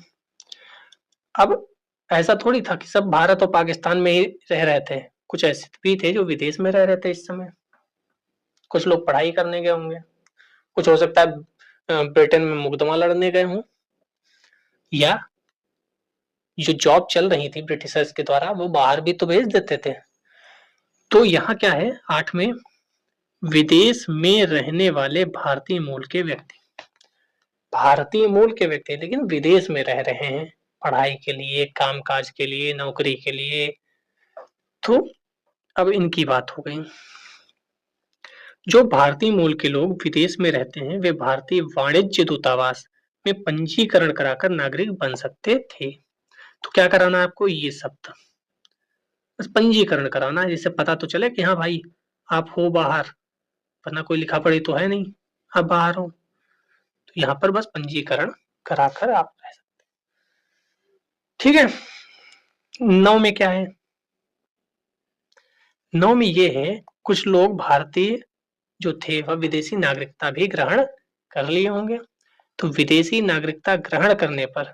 अब ऐसा थोड़ी था कि सब भारत और पाकिस्तान में ही रह रहे थे, कुछ ऐसे भी थे जो विदेश में रह रहे थे इस समय। कुछ लोग पढ़ाई करने गए होंगे, कुछ हो सकता है ब्रिटेन में मुकदमा लड़ने गए हों, या जो जॉब चल रही थी ब्रिटिशर्स के द्वारा वो बाहर भी तो भेज देते थे। तो यहाँ क्या है 8 में, विदेश में रहने वाले भारतीय मूल के व्यक्ति, भारतीय मूल के व्यक्ति लेकिन विदेश में रह रहे हैं पढ़ाई के लिए, कामकाज के लिए, नौकरी के लिए। तो अब इनकी बात हो गई। जो भारतीय मूल के लोग विदेश में रहते हैं वे भारतीय वाणिज्य दूतावास में पंजीकरण कराकर नागरिक बन सकते थे। तो क्या कराना है आपको, ये शब्द बस पंजीकरण कराना है, जिससे पता तो चले कि हाँ भाई आप हो बाहर, वरना कोई लिखा पढ़ी तो है नहीं, आप बाहर हो। तो यहाँ पर बस पंजीकरण कराकर आप रह सकते। ठीक है, 9 में क्या है, 9 में ये है कुछ लोग भारतीय जो थे वह विदेशी नागरिकता भी ग्रहण कर लिए होंगे। तो विदेशी नागरिकता ग्रहण करने पर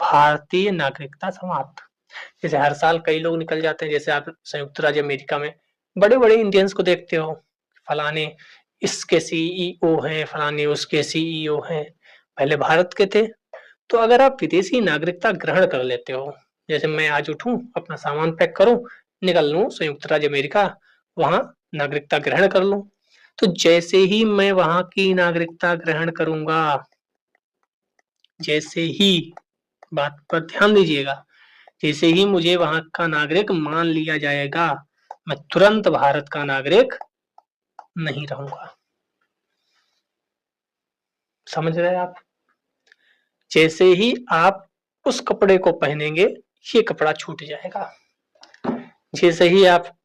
भारतीय नागरिकता समाप्त। जैसे हर साल कई लोग निकल जाते हैं, जैसे आप संयुक्त राज्य अमेरिका में बड़े बड़े इंडियंस को देखते हो, फलाने इसके सीईओ हैं, फलाने उसके सीईओ हैं, पहले भारत के थे। तो अगर आप विदेशी नागरिकता ग्रहण कर लेते हो, जैसे मैं आज उठूं अपना सामान पैक करूं निकल लूं संयुक्त राज्य अमेरिका, वहां नागरिकता ग्रहण कर लूं, तो जैसे ही मैं वहां की नागरिकता ग्रहण करूंगा, जैसे ही, बात पर ध्यान दीजिएगा, जैसे ही मुझे वहां का नागरिक मान लिया जाएगा मैं तुरंत भारत का नागरिक नहीं रहूंगा। समझ रहे आप, जैसे ही आप उस कपड़े को पहनेंगे ये कपड़ा छूट जाएगा, जैसे ही आप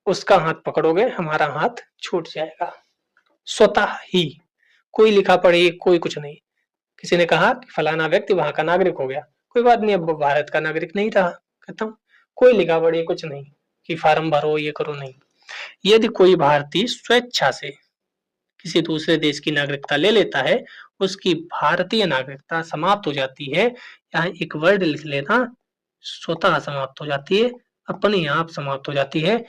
उसका हाथ पकड़ोगे हमारा हाथ छूट जाएगा स्वतः ही, कोई लिखा पढ़ी कोई कुछ नहीं। किसी ने कहा कि फलाना व्यक्ति वहां का नागरिक हो गया, कोई बात नहीं, अब भारत का नागरिक नहीं रहा, खत्म, कोई लिखा पढ़ी कुछ नहीं कि फार्म भरो ये करो, नहीं। यदि कोई भारतीय स्वेच्छा से किसी दूसरे देश की नागरिकता ले लेता है उसकी भारतीय नागरिकता समाप्त हो जाती है। यहाँ एक वर्ड लिख लेना, स्वतः समाप्त हो जाती है, अपने आप समाप्त हो जाती है।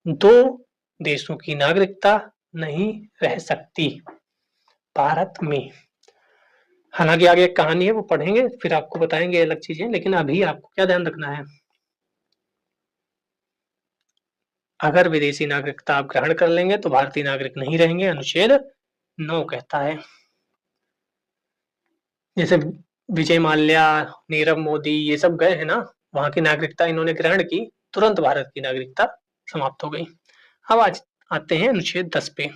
2 देशों की नागरिकता नहीं रह सकती भारत में। हालांकि आगे एक कहानी है, वो पढ़ेंगे फिर आपको बताएंगे अलग चीजें, लेकिन अभी आपको क्या ध्यान रखना है, अगर विदेशी नागरिकता आप ग्रहण कर लेंगे तो भारतीय नागरिक नहीं रहेंगे, अनुच्छेद 9 कहता है। जैसे विजय माल्या, नीरव मोदी ये सब गए हैं ना, वहां की नागरिकता इन्होंने ग्रहण की, तुरंत भारत की नागरिकता समाप्त हो गई। अब आज आते हैं अनुच्छेद 10 पे,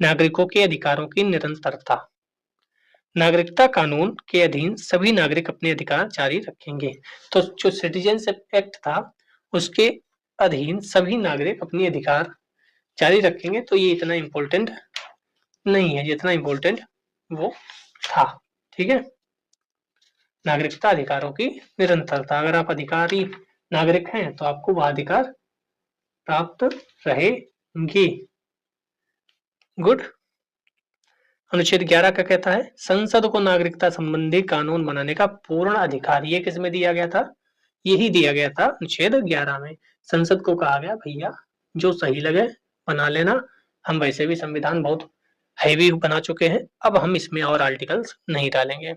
नागरिकों के अधिकारों की निरंतरता। नागरिकता कानून के अधीन सभी नागरिक अपने अधिकार जारी रखेंगे। तो जो सिटीजनशिप एक्ट था उसके अधीन सभी नागरिक अपनी अधिकार जारी रखेंगे, तो ये इतना इम्पोर्टेंट नहीं है जितना इम्पोर्टेंट वो था। ठीक है, नागरिकता अधिकारों की निरंतरता, अगर आप अधिकारी नागरिक हैं तो आपको वह अधिकार प्राप्त रहेंगे। गुड। अनुच्छेद 11 का कहता है संसद को नागरिकता संबंधी कानून बनाने का पूर्ण अधिकार। ये किसमें दिया गया था, यही दिया गया था अनुच्छेद 11 में। संसद को कहा गया भैया जो सही लगे बना लेना, हम वैसे भी संविधान बहुत हैवी बना चुके हैं, अब हम इसमें और आर्टिकल्स नहीं डालेंगे।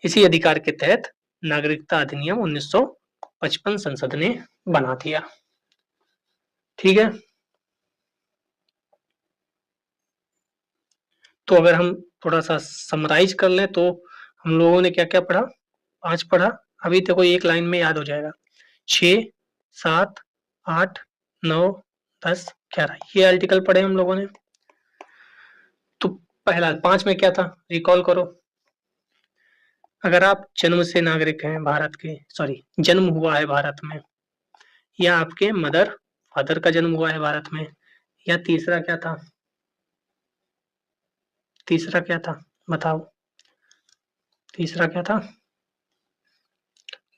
इसी अधिकार के तहत नागरिकता अधिनियम 1955 संसद ने बना दिया। ठीक है, तो अगर हम थोड़ा सा समराइज कर लें तो हम लोगों ने क्या क्या पढ़ा, आज पढ़ा, अभी देखो एक लाइन में याद हो जाएगा। 6, 7, 8, 9, 10, 11 ये आर्टिकल पढ़े हम लोगों ने। तो पहला 5 में क्या था, रिकॉल करो। अगर आप जन्म से नागरिक हैं भारत के, सॉरी जन्म हुआ है भारत में, या आपके मदर फादर का जन्म हुआ है भारत में, या तीसरा क्या था, तीसरा क्या था बताओ, तीसरा क्या था,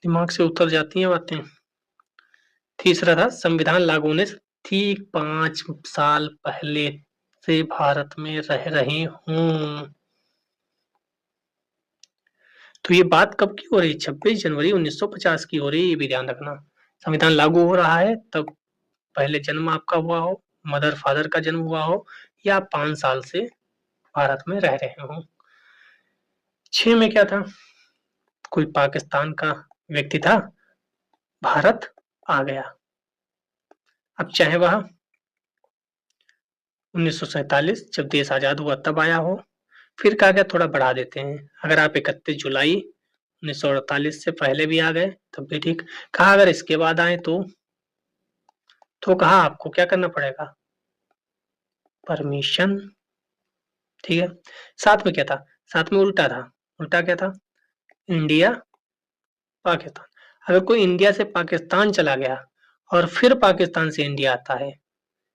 दिमाग से उतर जाती हैं बातें। तीसरा था संविधान लागू होने से ठीक 5 साल पहले से भारत में रह रहे हूं। तो ये बात कब की हो रही, 26 जनवरी 1950 की हो रही है, ये भी ध्यान रखना। संविधान लागू हो रहा है तब पहले जन्म आपका हुआ हो, मदर फादर का जन्म हुआ हो, या 5 साल से भारत में रह रहे हो। 6 में क्या था, कोई पाकिस्तान का व्यक्ति था, भारत आ गया, अब चाहे वह 1947 जब देश आजाद हुआ तब आया हो, फिर कहा गया थोड़ा बढ़ा देते हैं, अगर आप 31 जुलाई 1948 से पहले भी आ गए तब भी ठीक, कहा अगर इसके बाद आए तो कहा आपको क्या करना पड़ेगा, परमिशन। ठीक है, 7 में क्या था, 7 में उल्टा था, उल्टा क्या था, इंडिया पाकिस्तान। अगर कोई इंडिया से पाकिस्तान चला गया और फिर पाकिस्तान से इंडिया आता है,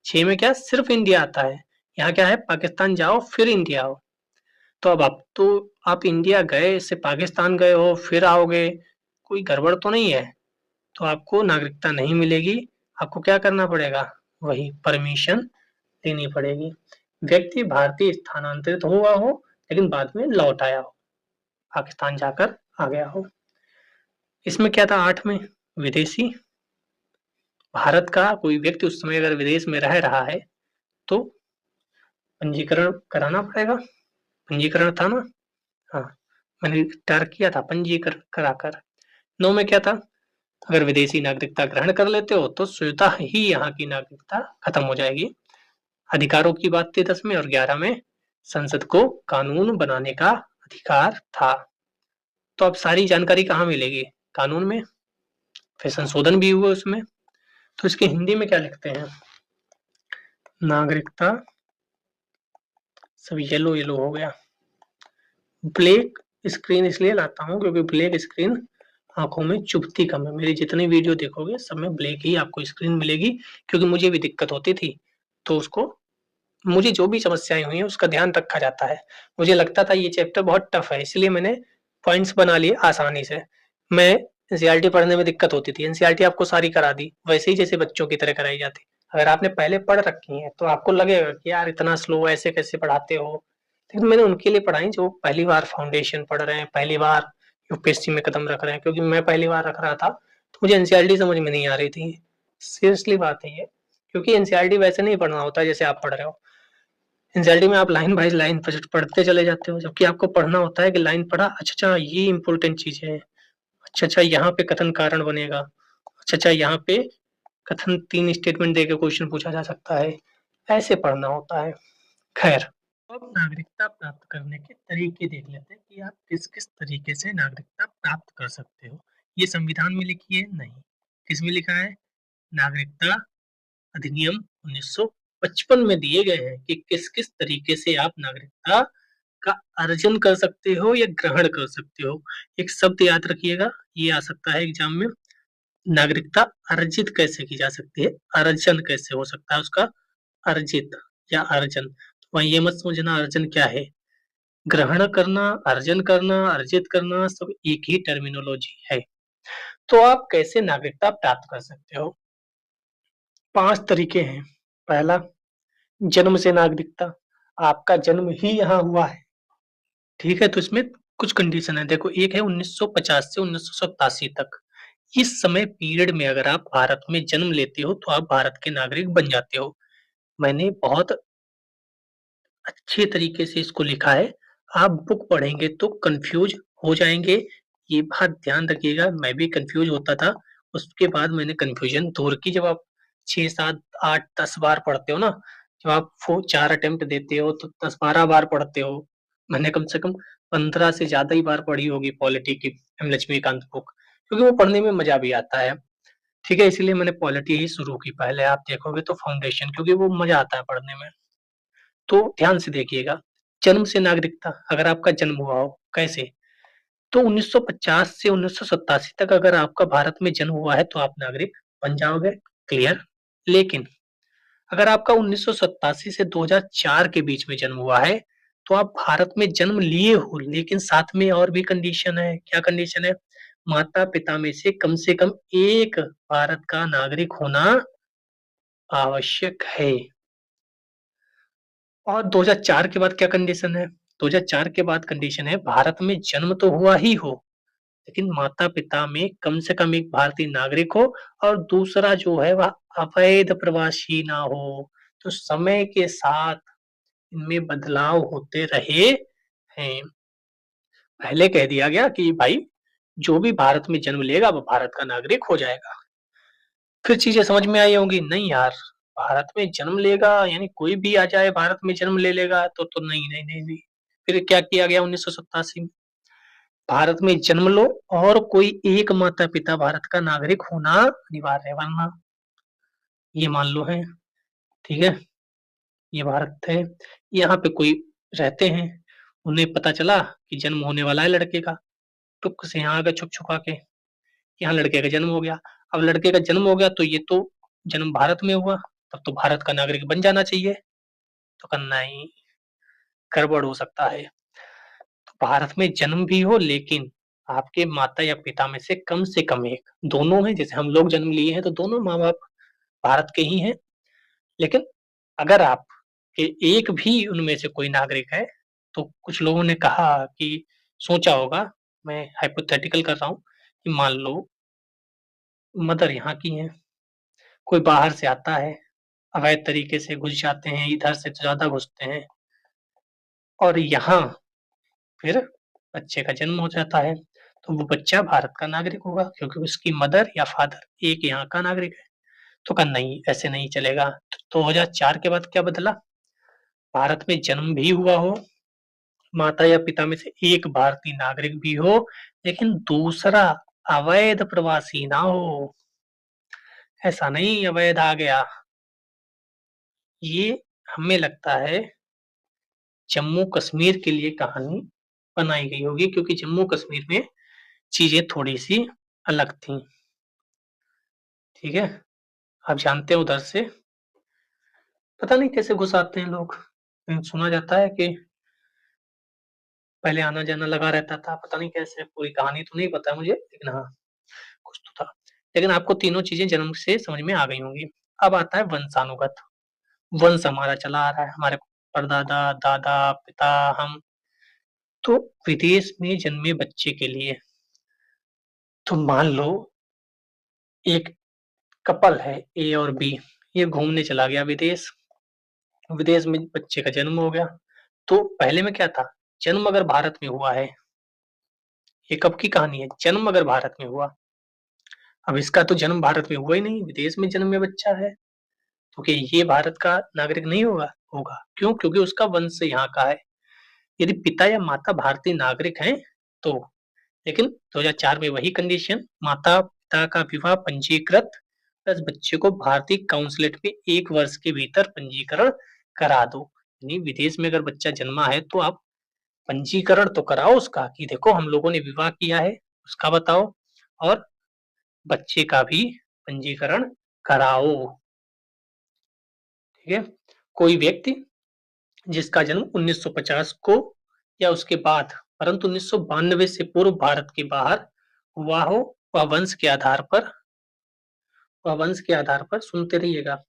6 में क्या सिर्फ इंडिया आता है, यहाँ क्या है पाकिस्तान जाओ फिर इंडिया आओ। तो अब तो आप इंडिया गए से पाकिस्तान गए हो फिर आओगे, कोई गड़बड़ तो नहीं है, तो आपको नागरिकता नहीं मिलेगी, आपको क्या करना पड़ेगा, वही परमिशन लेनी पड़ेगी। व्यक्ति भारतीय स्थानांतरित हुआ हो लेकिन बाद में लौट आया हो, पाकिस्तान जाकर आ गया हो। इसमें क्या था 8 में, विदेशी, भारत का कोई व्यक्ति उस समय अगर विदेश में रह रहा है तो पंजीकरण कराना पड़ेगा, पंजीकरण था ना, हाँ मैंने टार किया था पंजीकरण कराकर। 9 में क्या था, अगर विदेशी नागरिकता ग्रहण कर लेते हो तो स्वतः ही यहाँ की नागरिकता खत्म हो जाएगी। अधिकारों की बात थी 10 में, और 11 में संसद को कानून बनाने का अधिकार था। तो अब सारी जानकारी कहाँ मिलेगी, कानून में, फिर संशोधन भी हुए उसमें। तो इसके हिंदी में क्या लिखते हैं, नागरिकता, सब येलो येलो हो गया, ब्लैक स्क्रीन इसलिए लाता हूँ क्योंकि ब्लैक स्क्रीन आंखों में चुभती कम है। मेरी जितनी वीडियो देखोगे सब में ब्लैक ही आपको स्क्रीन मिलेगी, क्योंकि मुझे भी दिक्कत होती थी, तो उसको मुझे जो भी समस्याएं हुई हैं उसका ध्यान रखा जाता है। मुझे लगता था ये चैप्टर बहुत टफ है, इसलिए मैंने पॉइंट्स बना लिए आसानी से। मैं एनसीईआरटी पढ़ने में दिक्कत होती थी, एनसीईआरटी आपको सारी करा दी वैसे ही जैसे बच्चों की तरह कराई जाती। अगर आपने पहले पढ़ रखी है तो आपको लगेगा कि यार इतना स्लो ऐसे कैसे पढ़ाते हो, लेकिन मैंने उनके लिए पढ़ाई जो पहली बार फाउंडेशन पढ़ रहे हैं, पहली बार यूपीएससी में कदम रख रहे हैं, क्योंकि मैं पहली बार रख रहा था तो मुझे एनसीईआरटी समझ में नहीं आ रही थी, सीरियसली बात है ये, क्योंकि एनसीईआरटी वैसे नहीं पढ़ना होता है जैसे आप पढ़ रहे हो। एनसीईआरटी में आप लाइन बाय लाइन पढ़ते चले जाते हो, जबकि आपको पढ़ना होता है कि लाइन पढ़ा, अच्छा ये इंपॉर्टेंट चीज है, अच्छा यहाँ पे कथन कारण बनेगा, अच्छा यहाँ पे कथन 3 स्टेटमेंट देके क्वेश्चन पूछा जा सकता है, ऐसे पढ़ना होता है। खैर, अब नागरिकता प्राप्त करने के तरीके देख लेते हैं कि आप किस-किस तरीके से नागरिकता प्राप्त कर सकते हो। ये संविधान में लिखी है? नहीं। किसमें लिखा है? नागरिकता अधिनियम 1955 में दिए गए हैं कि किस-किस तरीके से आप नागरिकता का अर्जन कर सकते हो या ग्रहण कर सकते हो। एक शब्द याद रखिएगा, ये आ सकता है एग्जाम में, नागरिकता अर्जित कैसे की जा सकती है, अर्जन कैसे हो सकता है उसका, अर्जित या अर्जन। वहीं ये मत समझना अर्जन क्या है, ग्रहण करना, अर्जन करना, अर्जित करना सब एक ही टर्मिनोलॉजी है। तो आप कैसे नागरिकता प्राप्त कर सकते हो? 5 तरीके हैं। पहला, जन्म से नागरिकता, आपका जन्म ही यहाँ हुआ है, ठीक है? तो इसमें कुछ कंडीशन है। देखो, एक है 1950 से 1987 तक। इस समय पीरियड में अगर आप भारत में जन्म लेते हो तो आप भारत के नागरिक बन जाते हो। मैंने बहुत अच्छे तरीके से इसको लिखा है। आप बुक पढ़ेंगे तो कंफ्यूज हो जाएंगे, ये बात ध्यान रखिएगा। मैं भी कंफ्यूज होता था, उसके बाद मैंने कंफ्यूजन दूर की। जब आप 6, 7, 8, 10 बार पढ़ते हो ना, जब आप 4 अटेम्प्ट देते हो तो 10-12 बार पढ़ते हो। मैंने कम से कम 15 से ज्यादा ही बार पढ़ी होगी पॉलिटी की एम लक्ष्मीकांत बुक, क्योंकि वो पढ़ने में मजा भी आता है। ठीक है, इसीलिए मैंने पॉलिटी ही शुरू की। पहले आप देखोगे तो फाउंडेशन, क्योंकि वो मजा आता है पढ़ने में। तो ध्यान से देखिएगा, जन्म से नागरिकता, अगर आपका जन्म हुआ हो, कैसे? तो 1950 से 1987 तक अगर आपका भारत में जन्म हुआ है तो आप नागरिक बन जाओगे, क्लियर। लेकिन अगर आपका 1987 से 2004 के बीच में जन्म हुआ है तो आप भारत में जन्म लिए हो, लेकिन साथ में और भी कंडीशन है। क्या कंडीशन है? माता पिता में से कम एक भारत का नागरिक होना आवश्यक है। और 2004 के बाद क्या कंडीशन है? 2004 के बाद कंडीशन है भारत में जन्म तो हुआ ही हो, लेकिन माता-पिता में कम से कम एक भारतीय नागरिक हो, और दूसरा जो है वह अवैध प्रवासी ना हो। तो समय के साथ इनमें बदलाव होते रहे हैं। पहले कह दिया गया कि भाई जो भी भारत में जन्म लेगा वो भारत का नागरिक हो जाएगा। फिर चीजें समझ में आई होंगी, नहीं यार, भारत में जन्म लेगा यानी कोई भी आ जाए भारत में जन्म ले लेगा, तो नहीं नहीं नहीं नहीं। फिर क्या किया गया 1987 में? भारत में जन्म लो और कोई एक माता पिता भारत का नागरिक होना अनिवार्य है, वरना ये मान लो है, ठीक है, ये भारत है, यहाँ पे कोई रहते हैं, उन्हें पता चला कि जन्म होने वाला है लड़के का, टुक से यहाँ आ गए छुप छुपा के, यहाँ लड़के का जन्म हो गया। अब लड़के का जन्म हो गया तो ये तो जन्म भारत में हुआ, तब तो भारत का नागरिक बन जाना चाहिए। तो करना ही गड़बड़ हो सकता है। तो भारत में जन्म भी हो, लेकिन आपके माता या पिता में से कम एक, दोनों हैं, जैसे हम लोग जन्म लिए हैं तो दोनों माँ बाप भारत के ही हैं, लेकिन अगर आप के एक भी उनमें से कोई नागरिक है, तो कुछ लोगों ने कहा कि सोचा होगा, मैं हाइपोथेटिकल कर रहा हूँ, कि मान लो मदर यहाँ की हैं, कोई बाहर से आता है, अवैध तरीके से घुस जाते हैं, इधर से ज़्यादा घुसते हैं, और यहाँ फिर बच्चे का जन्म हो जाता है, तो वो बच्चा भारत का नागरिक होगा क्योंकि उसकी मदर या फादर एक यहाँ का नागरिक है। तो कहा नहीं, ऐसे नहीं चलेगा। तो 2004 के बाद क्या बदला? भारत में जन्म भी हुआ हो, माता या पिता में से एक भारतीय नागरिक भी हो, लेकिन दूसरा अवैध प्रवासी ना हो। ऐसा नहीं अवैध आ गया, ये हमें लगता है जम्मू कश्मीर के लिए कहानी बनाई गई होगी, क्योंकि जम्मू कश्मीर में चीजें थोड़ी सी अलग थी। ठीक है, आप जानते हैं उधर से पता नहीं कैसे घुस आते हैं लोग। सुना जाता है कि पहले आना जाना लगा रहता था, पता नहीं कैसे, पूरी कहानी तो नहीं पता मुझे, लेकिन हाँ कुछ तो था। लेकिन आपको तीनों चीजें जन्म से समझ में आ गई होंगी। अब आता है वंशानुगत। वंश हमारा चला आ रहा है, हमारे परदादा दादा पिता हम, तो विदेश में जन्मे बच्चे के लिए, तो मान लो एक कपल है ए और बी, ये घूमने चला गया विदेश, विदेश में बच्चे का जन्म हो गया। तो पहले में क्या था, जन्म अगर भारत में हुआ है, ये कब की कहानी है, जन्म अगर भारत में हुआ, अब इसका तो जन्म भारत में हुआ ही नहीं, विदेश में जन्म में बच्चा है, तो क्या ये भारत का नागरिक नहीं होगा? होगा। क्यों? क्योंकि उसका वंश यहाँ का है। यदि पिता या माता भारतीय नागरिक हैं तो। लेकिन 2004 में वही कंडीशन, माता पिता का विवाह पंजीकृत प्लस बच्चे को भारतीय काउंसलेट में 1 वर्ष के भीतर पंजीकरण करा दो। यानी विदेश में अगर बच्चा जन्मा है तो आप पंजीकरण तो कराओ उसका, कि देखो हम लोगों ने विवाह किया है, उसका बताओ, और बच्चे का भी पंजीकरण कराओ। ठीक है। कोई व्यक्ति जिसका जन्म 1950 को या उसके बाद परंतु 1992 से पूर्व भारत के बाहर हुआ हो, वह वंश के आधार पर सुनते रहिएगा,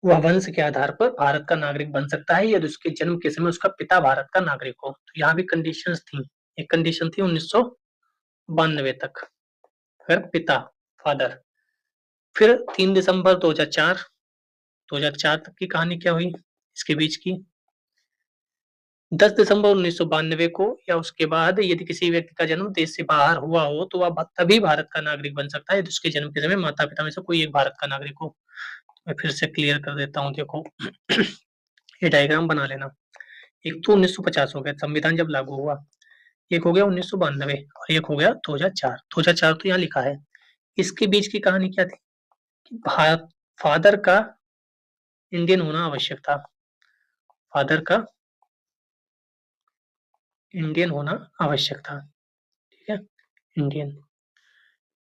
वह वंश के आधार पर भारत का नागरिक बन सकता है यदि उसके जन्म के समय उसका पिता भारत का नागरिक हो। तो यहाँ भी कंडीशंस थी। एक कंडीशन थी 1992 तक, फिर पिता, फादर। फिर 3 दिसंबर 2004 तक की कहानी क्या हुई इसके बीच की। 10 दिसंबर 1992 को या उसके बाद यदि किसी व्यक्ति का जन्म देश से बाहर हुआ हो तो वह तभी भारत का नागरिक बन सकता है यदि उसके जन्म के समय माता पिता में से कोई एक भारत का नागरिक हो। मैं फिर से क्लियर कर देता हूँ, देखो ये डायग्राम बना लेना। एक तो 1950 हो गया संविधान जब लागू हुआ, एक हो गया 1992 और एक हो गया 2004। 2004 तो यहाँ लिखा है। इसके बीच की कहानी क्या थी कि फादर का इंडियन होना आवश्यक था, फादर का इंडियन होना आवश्यक था। ठीक है, इंडियन।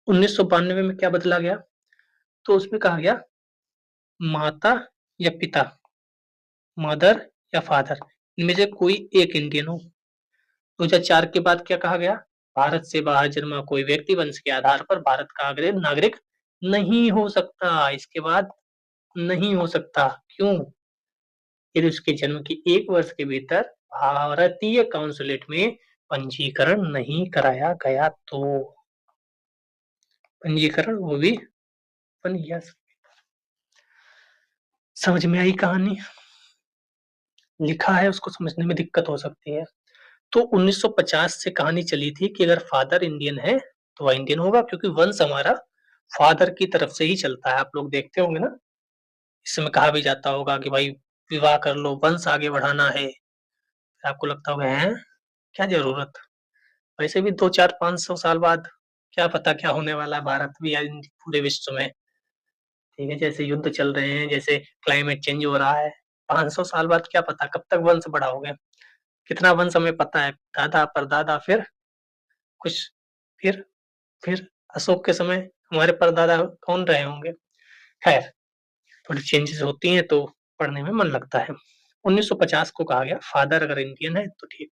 1992 में क्या बदला गया, तो उसमें कहा गया माता या पिता, मदर या फादर, इनमें से कोई एक इंडियन हो। 2004 के बाद क्या कहा गया, भारत से बाहर जन्मा कोई व्यक्ति वंश के आधार पर भारत का नागरिक नहीं हो सकता। इसके बाद नहीं हो सकता, क्यों? यदि उसके जन्म के 1 वर्ष के भीतर भारतीय काउंसुलेट में पंजीकरण नहीं कराया गया तो। पंजीकरण वो भी 1 ईयर। समझ में आई कहानी? लिखा है उसको समझने में दिक्कत हो सकती है। तो 1950 से कहानी चली थी कि अगर फादर इंडियन है तो वह इंडियन होगा, क्योंकि वंश हमारा फादर की तरफ से ही चलता है। आप लोग देखते होंगे ना, इसमें कहा भी जाता होगा कि भाई विवाह कर लो, वंश आगे बढ़ाना है। आपको लगता होगा है क्या जरूरत, वैसे भी 200-400-500 साल बाद क्या पता क्या होने वाला है भारत में या पूरे विश्व में। ठीक है, जैसे युद्ध चल रहे हैं, जैसे क्लाइमेट चेंज हो रहा है, 500 साल बाद क्या पता कब तक वंश बढ़ाओगे। कितना वंश हमें पता है, दादा परदादा, फिर कुछ, फिर फिर अशोक के समय हमारे परदादा कौन रहे होंगे। खैर, थोड़ी चेंजेस होती हैं तो पढ़ने में मन लगता है। 1950 को कहा गया फादर अगर इंडियन है तो ठीक।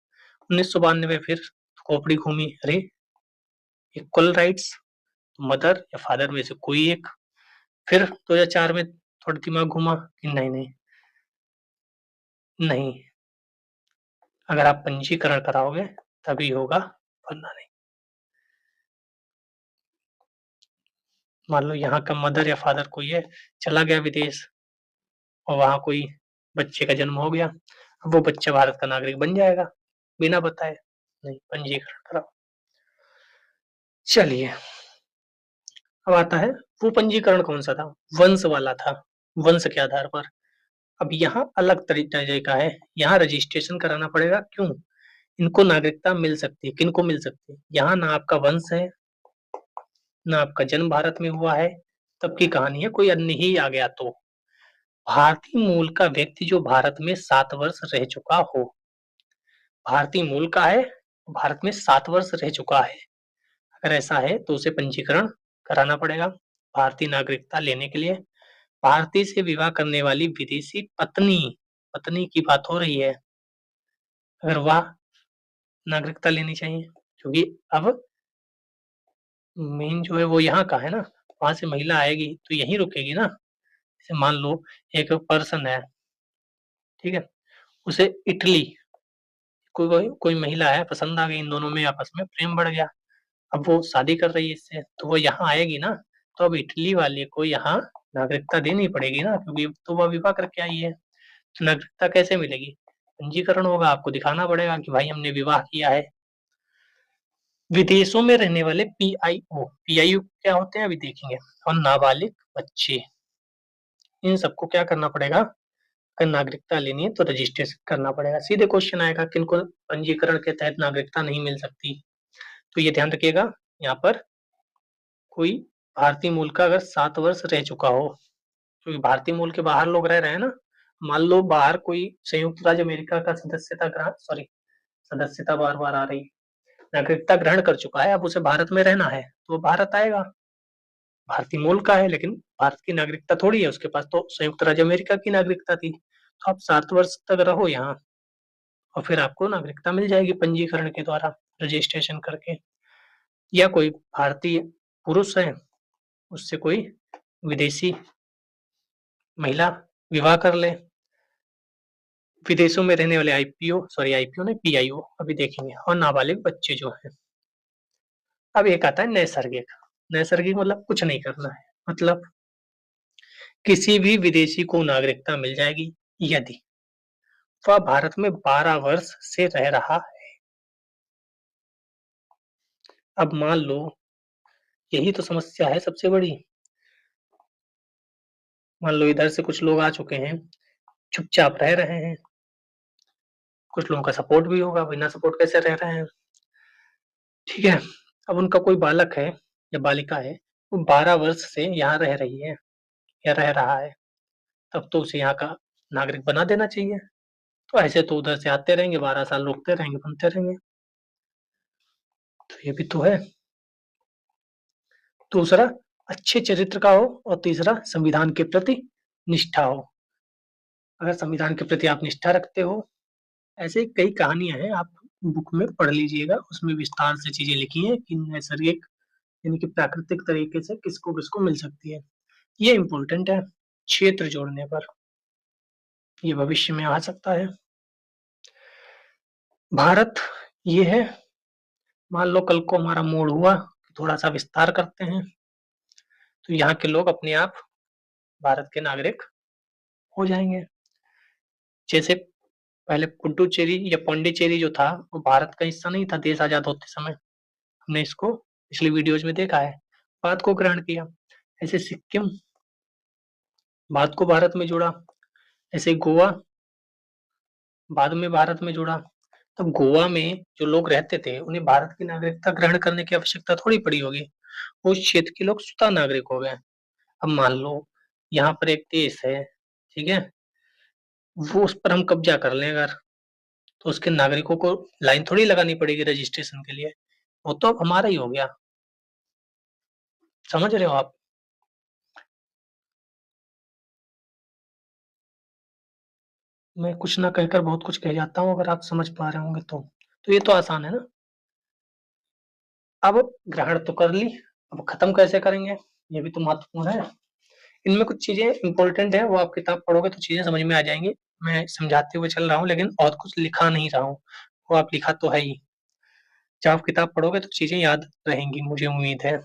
1992 फिर खोपड़ी घूमी, अरे इक्वल राइट्स, मदर या फादर में से कोई एक। फिर 2004 में थोड़ा दिमाग घुमा कि नहीं नहीं नहीं, अगर आप पंजीकरण कराओगे तभी होगा, वरना नहीं। मान लो यहाँ का मदर या फादर कोई है, चला गया विदेश और वहां कोई बच्चे का जन्म हो गया, अब वो बच्चा भारत का नागरिक बन जाएगा बिना बताए? नहीं, पंजीकरण कराओ। चलिए, अब आता है वो पंजीकरण कौन सा था, वंश वाला था, वंश के आधार पर। अब यहाँ अलग तरीका है, यहाँ रजिस्ट्रेशन कराना पड़ेगा। क्यों? इनको नागरिकता मिल सकती है, किनको मिल सकती है, यहाँ ना आपका वंश है ना आपका जन्म भारत में हुआ है, तब की कहानी है, कोई अन्य ही आ गया तो। भारतीय मूल का व्यक्ति जो भारत में 7 वर्ष रह चुका हो, भारतीय मूल का है, भारत में 7 वर्ष रह चुका है, अगर ऐसा है तो उसे पंजीकरण कराना पड़ेगा भारतीय नागरिकता लेने के लिए। भारतीय से विवाह करने वाली विदेशी पत्नी, पत्नी की बात हो रही है, अगर वह नागरिकता लेनी चाहिए, क्योंकि अब मेन जो है वो यहाँ का है ना, वहां से महिला आएगी तो यहीं रुकेगी ना। जैसे मान लो एक पर्सन है, ठीक है, उसे इटली कोई महिला है, पसंद आ गई, इन दोनों में आपस में प्रेम बढ़ गया, अब वो शादी कर रही है इससे, तो वो यहाँ आएगी ना, तो अब इटली वाले को यहाँ नागरिकता देनी पड़ेगी ना, क्योंकि तो वह विवाह करके आई है। तो नागरिकता कैसे मिलेगी? पंजीकरण होगा, आपको दिखाना पड़ेगा कि भाई हमने विवाह किया है। विदेशों में रहने वाले पीआईओ क्या होते हैं अभी देखेंगे। और नाबालिग बच्चे, इन सबको क्या करना पड़ेगा? अगर नागरिकता लेनी है तो रजिस्ट्रेशन करना पड़ेगा। सीधे क्वेश्चन आएगा किनको पंजीकरण के तहत नागरिकता नहीं मिल सकती? तो ये ध्यान रखिएगा, यहाँ पर कोई भारतीय मूल का अगर 7 वर्ष रह चुका हो, क्योंकि भारतीय मूल के बाहर लोग रह रहे हैं ना। मान लो बाहर कोई संयुक्त राज्य अमेरिका का सदस्यता बार बार आ रही, नागरिकता ग्रहण कर चुका है, अब उसे भारत में रहना है तो वो भारत आएगा। भारतीय मूल का है लेकिन भारत की नागरिकता थोड़ी है उसके पास, तो संयुक्त राज्य अमेरिका की नागरिकता थी। तो आप 7 वर्ष तक रहो यहाँ और फिर आपको नागरिकता मिल जाएगी पंजीकरण के द्वारा, रजिस्ट्रेशन करके। या कोई भारतीय पुरुष है, उससे कोई विदेशी महिला विवाह कर ले। विदेशों में रहने वाले आईपीओ ने पीआईओ अभी देखेंगे। और नाबालिग बच्चे जो हैं। अब एक आता है नैसर्गिक। नैसर्गिक मतलब कुछ नहीं करना है, मतलब किसी भी विदेशी को नागरिकता मिल जाएगी यदि वह भारत में 12 वर्ष से रह रहा है। अब मान लो, यही तो समस्या है सबसे बड़ी। मान लो इधर से कुछ लोग आ चुके हैं, चुपचाप रह रहे हैं, कुछ लोगों का सपोर्ट भी होगा, बिना सपोर्ट कैसे रह रहे हैं, ठीक है। अब उनका कोई बालक है या बालिका है, वो 12 वर्ष से यहाँ रह रही है या रह रहा है, तब तो उसे यहाँ का नागरिक बना देना चाहिए। तो ऐसे तो उधर से आते रहेंगे, 12 साल रुकते रहेंगे, बनते रहेंगे। तो ये भी तो है। दूसरा, अच्छे चरित्र का हो, और तीसरा संविधान के प्रति निष्ठा हो। अगर संविधान के प्रति आप निष्ठा रखते हो, ऐसे कई कहानियां हैं, आप बुक में पढ़ लीजिएगा, उसमें विस्तार से चीजें लिखी हैं कि नैसर्गिक यानी कि प्राकृतिक तरीके से किसको किसको मिल सकती है। ये इम्पोर्टेंट है क्षेत्र जोड़ने पर, ये भविष्य में आ सकता है। भारत ये है। मान लो कल को हमारा मोड़ हुआ, थोड़ा सा विस्तार करते हैं, तो यहाँ के लोग अपने आप भारत के नागरिक हो जाएंगे। जैसे पहले पुडुचेरी या पौंडीचेरी जो था, वो भारत का हिस्सा नहीं था देश आजाद होते समय। हमने इसको पिछली वीडियोज में देखा है, बाद को ग्रहण किया। ऐसे सिक्किम बाद को भारत में जुड़ा, ऐसे गोवा बाद में भारत में जुड़ा। तब गोवा में जो लोग रहते थे उन्हें भारत की नागरिकता ग्रहण करने की आवश्यकता थोड़ी पड़ी होगी, उस क्षेत्र के लोग स्वतः नागरिक हो गए। अब मान लो यहाँ पर एक देश है, ठीक है, वो उस पर हम कब्जा कर लें अगर, तो उसके नागरिकों को लाइन थोड़ी लगानी पड़ेगी रजिस्ट्रेशन के लिए, वो तो अब हमारा ही हो गया। समझ रहे हो आप? मैं कुछ ना कहकर बहुत कुछ कह जाता हूँ, अगर आप समझ पा रहे होंगे तो ये तो आसान है ना। अब ग्रहण तो कर ली, अब खत्म कैसे करेंगे, ये भी तो महत्वपूर्ण है। इनमें कुछ चीजें इंपॉर्टेंट है, वो आप किताब पढ़ोगे तो चीजें समझ में आ जाएंगी। मैं समझाते हुए चल रहा हूँ लेकिन और कुछ लिखा नहीं रहा हूँ, वो आप लिखा तो है ही। जब आप किताब पढ़ोगे तो चीजें याद रहेंगी, मुझे उम्मीद है।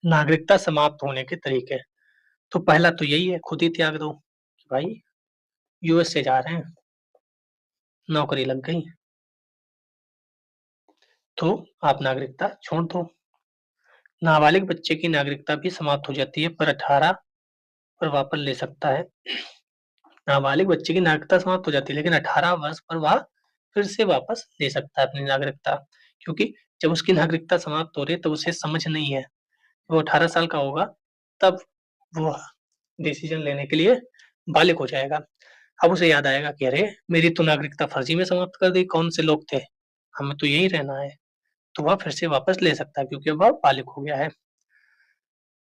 नागरिकता समाप्त होने के तरीके, तो पहला तो यही है, खुद ही त्याग दो कि भाई यूएस से जा रहे हैं, नौकरी लग गई, तो आप नागरिकता छोड़ दो। नाबालिग बच्चे की नागरिकता भी समाप्त हो जाती है, पर 18 पर वापस ले सकता है। नाबालिग बच्चे की नागरिकता समाप्त हो जाती है लेकिन 18 वर्ष पर वह फिर से वापस ले सकता है अपनी नागरिकता, क्योंकि जब उसकी नागरिकता समाप्त हो रही है तो उसे समझ नहीं है। वो 18 साल का होगा तब वो डिसीजन लेने के लिए बालिग हो जाएगा। अब उसे याद आएगा कि अरे मेरी तो नागरिकता फर्जी में समाप्त कर दी, कौन से लोग थे, हमें तो यही रहना है। तो वह फिर से वापस ले सकता है क्योंकि वह बालिग हो गया है।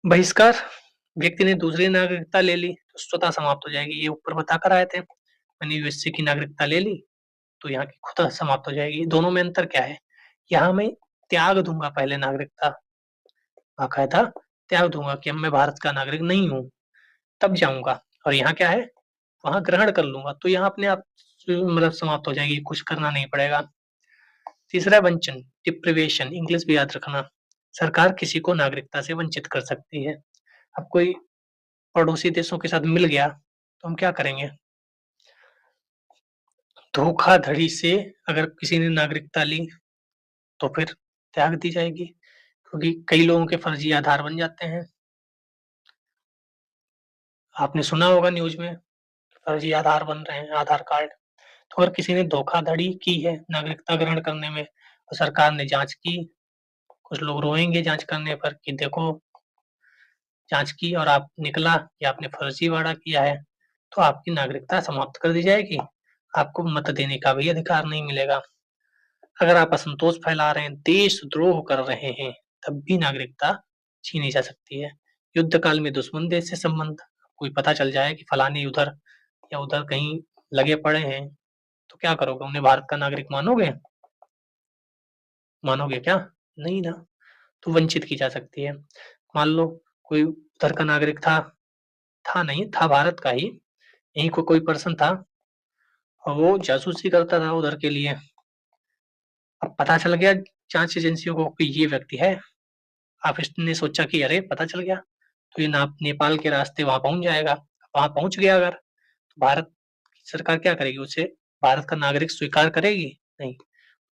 बहिष्कार, व्यक्ति ने दूसरी नागरिकता ले ली तो स्वतः समाप्त हो जाएगी, ये ऊपर बता कर आए थे। मैंने यूएसए की नागरिकता ले ली तो यहाँ की खुद समाप्त हो जाएगी। दोनों में अंतर क्या है? यहाँ मैं त्याग दूंगा पहले नागरिकता, बाकायदा त्याग दूंगा कि अब मैं भारत का नागरिक नहीं हूँ, तब जाऊंगा। और यहाँ क्या है, वहां ग्रहण कर लूंगा, तो यहाँ अपने आप मतलब समाप्त हो जाएगी, कुछ करना नहीं पड़ेगा। तीसरा वंचन, डिप्रिवेशन, इंग्लिश भी याद रखना। सरकार किसी को नागरिकता से वंचित कर सकती है। अब कोई पड़ोसी देशों के साथ मिल गया, तो हम क्या करेंगे? धोखाधड़ी से अगर किसी ने नागरिकता ली, तो फिर त्याग दी जाएगी, क्योंकि कई लोगों के फर्जी आधार बन जाते हैं। आपने सुना होगा न्यूज़ में, फर्जी आधार बन रहे हैं, आधार कार्ड। तो अगर किसी ने धोखाधड़ी की है नागरिकता ग्रहण करने में और सरकार ने जाँच की, कुछ लोग रोएँगे जाँच करने पर कि देखो, जाँच की और आप निकला कि आपने फर्जीवाड़ा किया है, तो आपकी नागरिकता समाप्त कर दी जाएगी। आपको मत देने का भी अधिकार नहीं मिलेगा। अगर आप असंतोष फैला रहे हैं, देशद्रोह कर रहे हैं, तब भी नागरिकता छीनी जा सकती है। युद्ध काल में दुश्मन देश से संबंध, कोई पता चल जाए कि फलाने उधर या उधर कहीं लगे पड़े हैं, तो क्या करोगे? उन्हें भारत का नागरिक मानोगे? मानोगे क्या? नहीं ना, तो वंचित की जा सकती है। मान लो कोई उधर का नागरिक था नहीं, था भारत का ही, यहीं को कोई पर्सन था और वो जासूसी करता था उधर के लिए। अब पता चल गया जाँच एजेंसियों को कि ये व्यक्ति है। अब इसने सोचा कि अरे! पता चल गया, तो ये ना नेपाल के रास्ते वहाँ पहुँच जाएगा। वहाँ पहुँच गया अगर, तो भारत की सरकार क्या करेगी? उसे भारत का नागरिक स्वीकार करेगी? नहीं,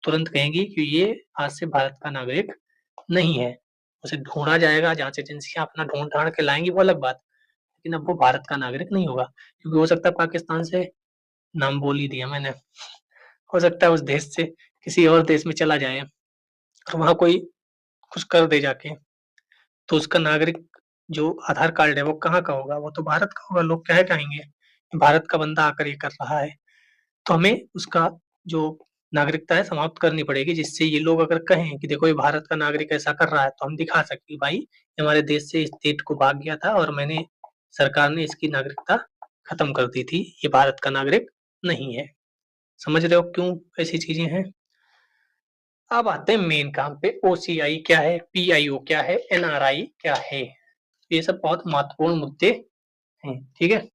तुरंत कहेंगी कि ये आज से भारत का नागरिक नहीं है। उसे ढूँढा जाएगा, जाँच एजेंसियाँ अपना ढूँढ-ढाँड़ के लाएँगी वो अलग बात, लेकिन अब वो भारत का नागरिक नहीं होगा, क्योंकि हो सकता है पाकिस्तान से, नाम बोल ही दिया मैंने, हो सकता है उस देश से किसी और देश में चला जाए और वहाँ कोई कुछ कर दे जाके, तो उसका नागरिक जो आधार कार्ड है वो कहाँ का होगा? वो तो भारत का होगा, लोग क्या कहेंगे? भारत का बंदा आकर ये कर रहा है। तो हमें उसका जो नागरिकता है समाप्त करनी पड़ेगी, जिससे ये लोग अगर कहें कि देखो ये भारत का नागरिक ऐसा कर रहा है, तो हम दिखा सकें कि भाई ये हमारे देश से इस डेट को भाग गया था और सरकार ने इसकी नागरिकता खत्म कर दी थी, ये भारत का नागरिक नहीं है। समझ रहे हो क्यों ऐसी चीजें हैं? अब आते हैं मेन काम पे, ओसीआई क्या है, पीआईओ क्या है, एनआरआई क्या है। ये सब बहुत महत्वपूर्ण मुद्दे हैं, ठीक है।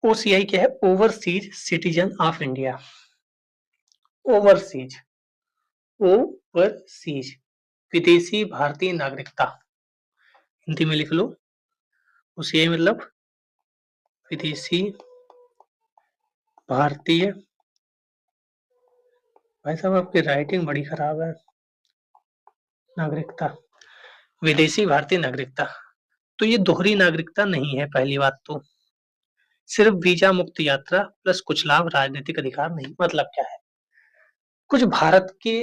ओसीआई क्या है? Overseas citizen of India. Overseas, overseas विदेशी भारतीय नागरिकता, हिंदी में लिख लो। ओसीआई मतलब विदेशी भारतीय, भाई साहब आपकी राइटिंग बड़ी खराब है, नागरिकता, विदेशी भारतीय नागरिकता। तो ये दोहरी नागरिकता नहीं है, पहली बात तो। सिर्फ वीजा मुक्त यात्रा प्लस कुछ लाभ, राजनीतिक अधिकार नहीं। मतलब क्या है? कुछ भारत के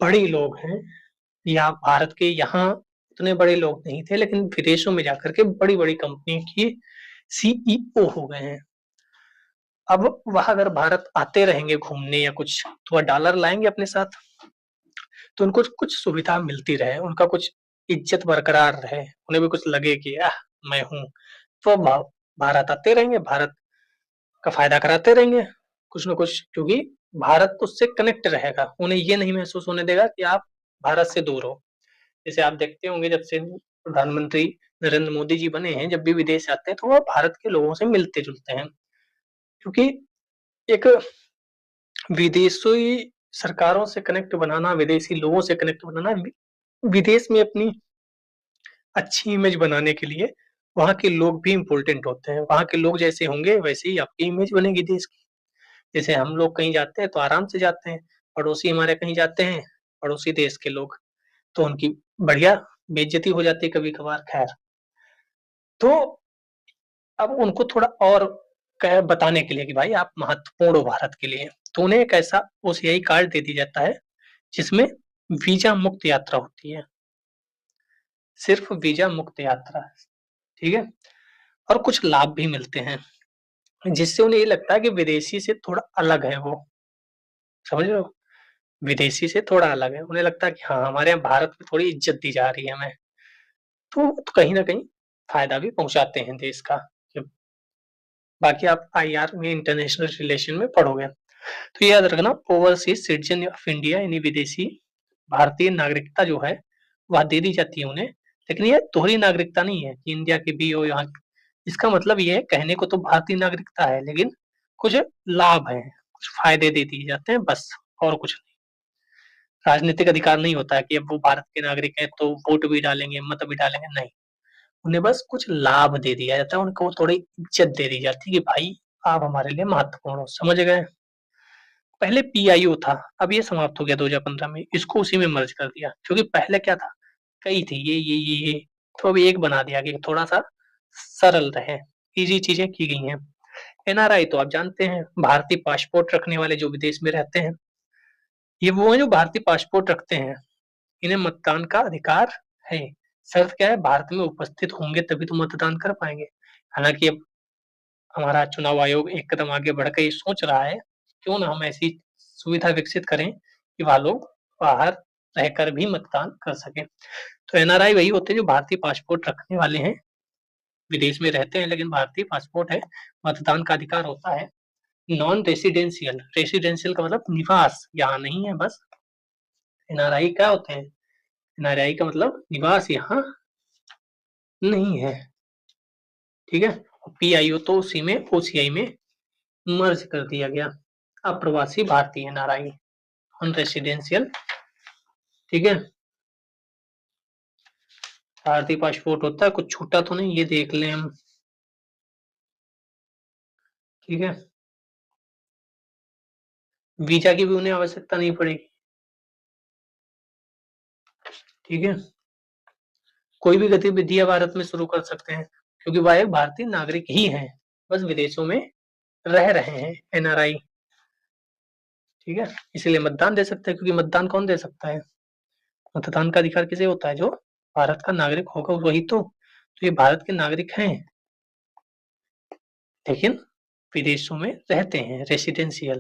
बड़े लोग हैं या भारत के यहाँ उतने बड़े लोग नहीं थे, लेकिन विदेशों में जाकर के बड़ी-बड़ी कंपनी के सीईओ हो गए हैं। अब वह अगर भारत आते रहेंगे घूमने या कुछ, तो वह डॉलर लाएंगे अपने साथ, तो उनको कुछ सुविधा मिलती रहे, उनका कुछ इज्जत बरकरार रहे, उन्हें भी कुछ लगे कि मैं हूँ, तो भारत आते रहेंगे, भारत का फायदा कराते रहेंगे कुछ न कुछ, क्योंकि भारत उससे कनेक्ट रहेगा। उन्हें ये नहीं महसूस होने देगा कि आप भारत से दूर हो। जैसे आप देखते होंगे जब से प्रधानमंत्री नरेंद्र मोदी जी बने हैं, जब भी विदेश जाते हैं तो वो भारत के लोगों से मिलते-जुलते हैं। क्योंकि एक विदेशी सरकारों से कनेक्ट बनाना, विदेशी लोगों से कनेक्ट बनाना, विदेश में अपनी अच्छी इमेज बनाने के लिए वहाँ के लोग भी इम्पोर्टेंट होते हैं। वहाँ के लोग जैसे होंगे वैसे ही आपकी इमेज बनेगी देश की। जैसे हम लोग कहीं जाते हैं तो आराम से जाते हैं, पड़ोसी हमारे कहीं जाते हैं, पड़ोसी देश के लोग, तो उनकी बढ़िया बेइज्जती हो जाती है कभी-कभार, खैर। तो अब उनको थोड़ा और कह बताने के लिए कि भाई आप महत्वपूर्ण हो भारत के लिए, तो उन्हें एक ऐसा ओसीआई कार्ड दे दिया जाता है, जिसमें वीज़ा मुक्त यात्रा होती है। सिर्फ वीज़ा मुक्त यात्रा, ठीक है? और कुछ लाभ भी मिलते हैं, जिससे उन्हें ये लगता है कि विदेशी से थोड़ा अलग है वो, समझ रहे हो? विदेशी से थोड़ा अलग है। उन्हें लगता है कि हाँ, हमारे यहाँ भारत में थोड़ी इज़्ज़त दी जा रही है हमें। तो कहीं न कहीं फ़ायदा भी पहुँचाते हैं देश का। जब बाकी आप आईआर में, इंटरनेशनल रिलेशन में पढ़ोगे। तो याद रखना, ओवरसीज़ सिटीज़न ऑफ इंडिया यानी विदेशी भारतीय नागरिकता जो है, वह दे दी जाती है उन्हें। लेकिन ये दोहरी नागरिकता नहीं है कि इंडिया के भी हो यहाँ, इसका मतलब ये है, कहने को तो भारतीय नागरिकता है, लेकिन कुछ लाभ हैं, कुछ फ़ायदे दे दिए जाते हैं बस, और कुछ नहीं। राजनीतिक अधिकार नहीं होता है कि अब वो भारत के नागरिक हैं तो वोट भी डालेंगे, मत भी डालेंगे, नहीं। उन्हें बस कुछ लाभ दे दिया जाता है, उनको थोड़ी इज्जत दे दी जाती है कि भाई आप हमारे लिए महत्वपूर्ण हो, समझ गए? पहले पीआईओ था, अब ये समाप्त हो गया 2015 में, इसको उसी में मर्ज कर दिया, क्योंकि पहले क्या था, कई थी ये, तो अब एक बना दिया कि थोड़ा सा सरल रहे, इजी चीजें की गई हैं। एनआरआई तो आप जानते हैं, भारतीय पासपोर्ट रखने वाले जो विदेश में रहते हैं, ये वो हैं जो भारतीय पासपोर्ट रखते हैं, इन्हें मतदान का अधिकार है। शर्त क्या है, भारत में उपस्थित होंगे तभी तो मतदान कर पाएंगे। हालांकि अब हमारा चुनाव आयोग एक कदम आगे बढ़कर ये सोच रहा है, क्यों ना हम ऐसी सुविधा विकसित करें कि वह लोग बाहर रहकर भी मतदान कर सकें। तो एनआरआई वही होते हैं जो भारतीय पासपोर्ट रखने वाले हैं, विदेश में रहते हैं लेकिन भारतीय पासपोर्ट है, मतदान का अधिकार होता है। नॉन रेसिडेंशियल, रेसिडेंशियल का मतलब निवास यहाँ नहीं है बस। एनआरआई क्या होते हैं, एनआरआई का मतलब निवास यहाँ नहीं है, ठीक है। पीआईओ तो उसी में ओसीआई में मर्ज कर दिया गया। अप्रवासी भारतीय एनआरआई, नॉन रेसिडेंशियल, ठीक है। भारतीय पासपोर्ट होता है, कुछ छूटा तो नहीं, ये देख लें हम, ठीक है। वीजा की भी उन्हें आवश्यकता नहीं पड़ेगी, ठीक है। कोई भी गतिविधियां भारत में शुरू कर सकते हैं, क्योंकि वह एक भारतीय नागरिक ही हैं, बस विदेशों में रह रहे हैं, एनआरआई, ठीक है। इसीलिए मतदान दे सकते हैं, क्योंकि मतदान कौन दे सकता है, मतदान का अधिकार किसे होता है, जो भारत का नागरिक होगा वही तो ये भारत के नागरिक हैं लेकिन विदेशों में रहते हैं, रेसिडेंशियल।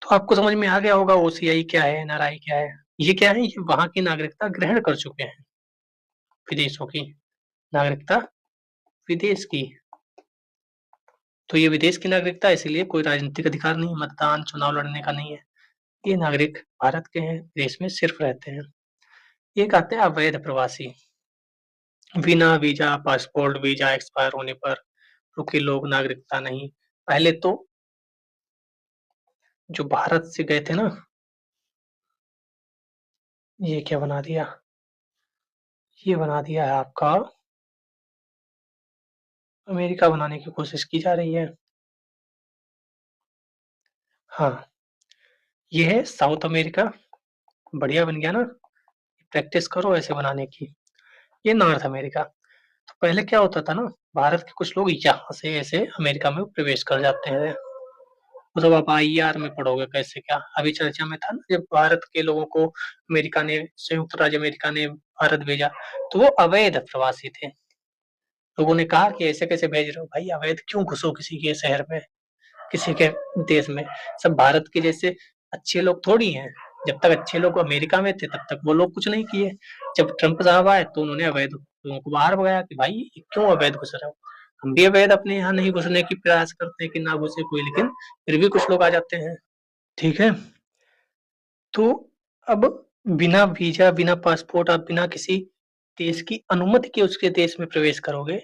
तो आपको समझ में आ गया होगा ओसीआई क्या है, एनआरआई क्या है। ये क्या है, ये वहां की नागरिकता ग्रहण कर चुके हैं, विदेशों की नागरिकता, विदेश की। तो ये विदेश की नागरिकता, इसलिए कोई राजनीतिक अधिकार नहीं, मतदान चुनाव लड़ने का नहीं है। ये नागरिक भारत के हैं, देश में सिर्फ रहते हैं। एक आते हैं अवैध प्रवासी, बिना वीजा, पासपोर्ट वीजा एक्सपायर होने पर रुके लोग, नागरिकता नहीं। पहले तो जो भारत से गए थे ना, ये क्या बना दिया, ये बना दिया है आपका, अमेरिका बनाने की कोशिश की जा रही है। हाँ, ये है साउथ अमेरिका, बढ़िया बन गया ना, प्रैक्टिस करो ऐसे बनाने की। ये नॉर्थ अमेरिका। तो पहले क्या होता था ना, भारत के कुछ लोग यहाँ से ऐसे अमेरिका में प्रवेश कर जाते हैं, मतलब आप आईआर में पढ़ोगे कैसे क्या, अभी चर्चा में था ना जब भारत के लोगों को अमेरिका ने, संयुक्त राज्य अमेरिका ने भारत भेजा, तो वो अवैध प्रवासी थे। लोगों ने कहा कि ऐसे कैसे भेज रहे हो भाई, अवैध क्यों घुसो किसी के शहर में, किसी के देश में। सब भारत के जैसे अच्छे लोग थोड़ी हैं, जब तक अच्छे लोग अमेरिका में थे तब तक वो लोग कुछ नहीं किए। जब ट्रंप साहब आए तो उन्होंने अवैध लोगों को बाहर भगाया कि भाई क्यों अवैध घुस रहे हो। हम भी अवैध अपने यहाँ नहीं घुसने की प्रयास करते हैं कि ना घुसे कोई, लेकिन फिर भी कुछ लोग आ जाते हैं, ठीक है। तो अब बिना वीजा, बिना पासपोर्ट, आप बिना किसी देश की अनुमति के उसके देश में प्रवेश करोगे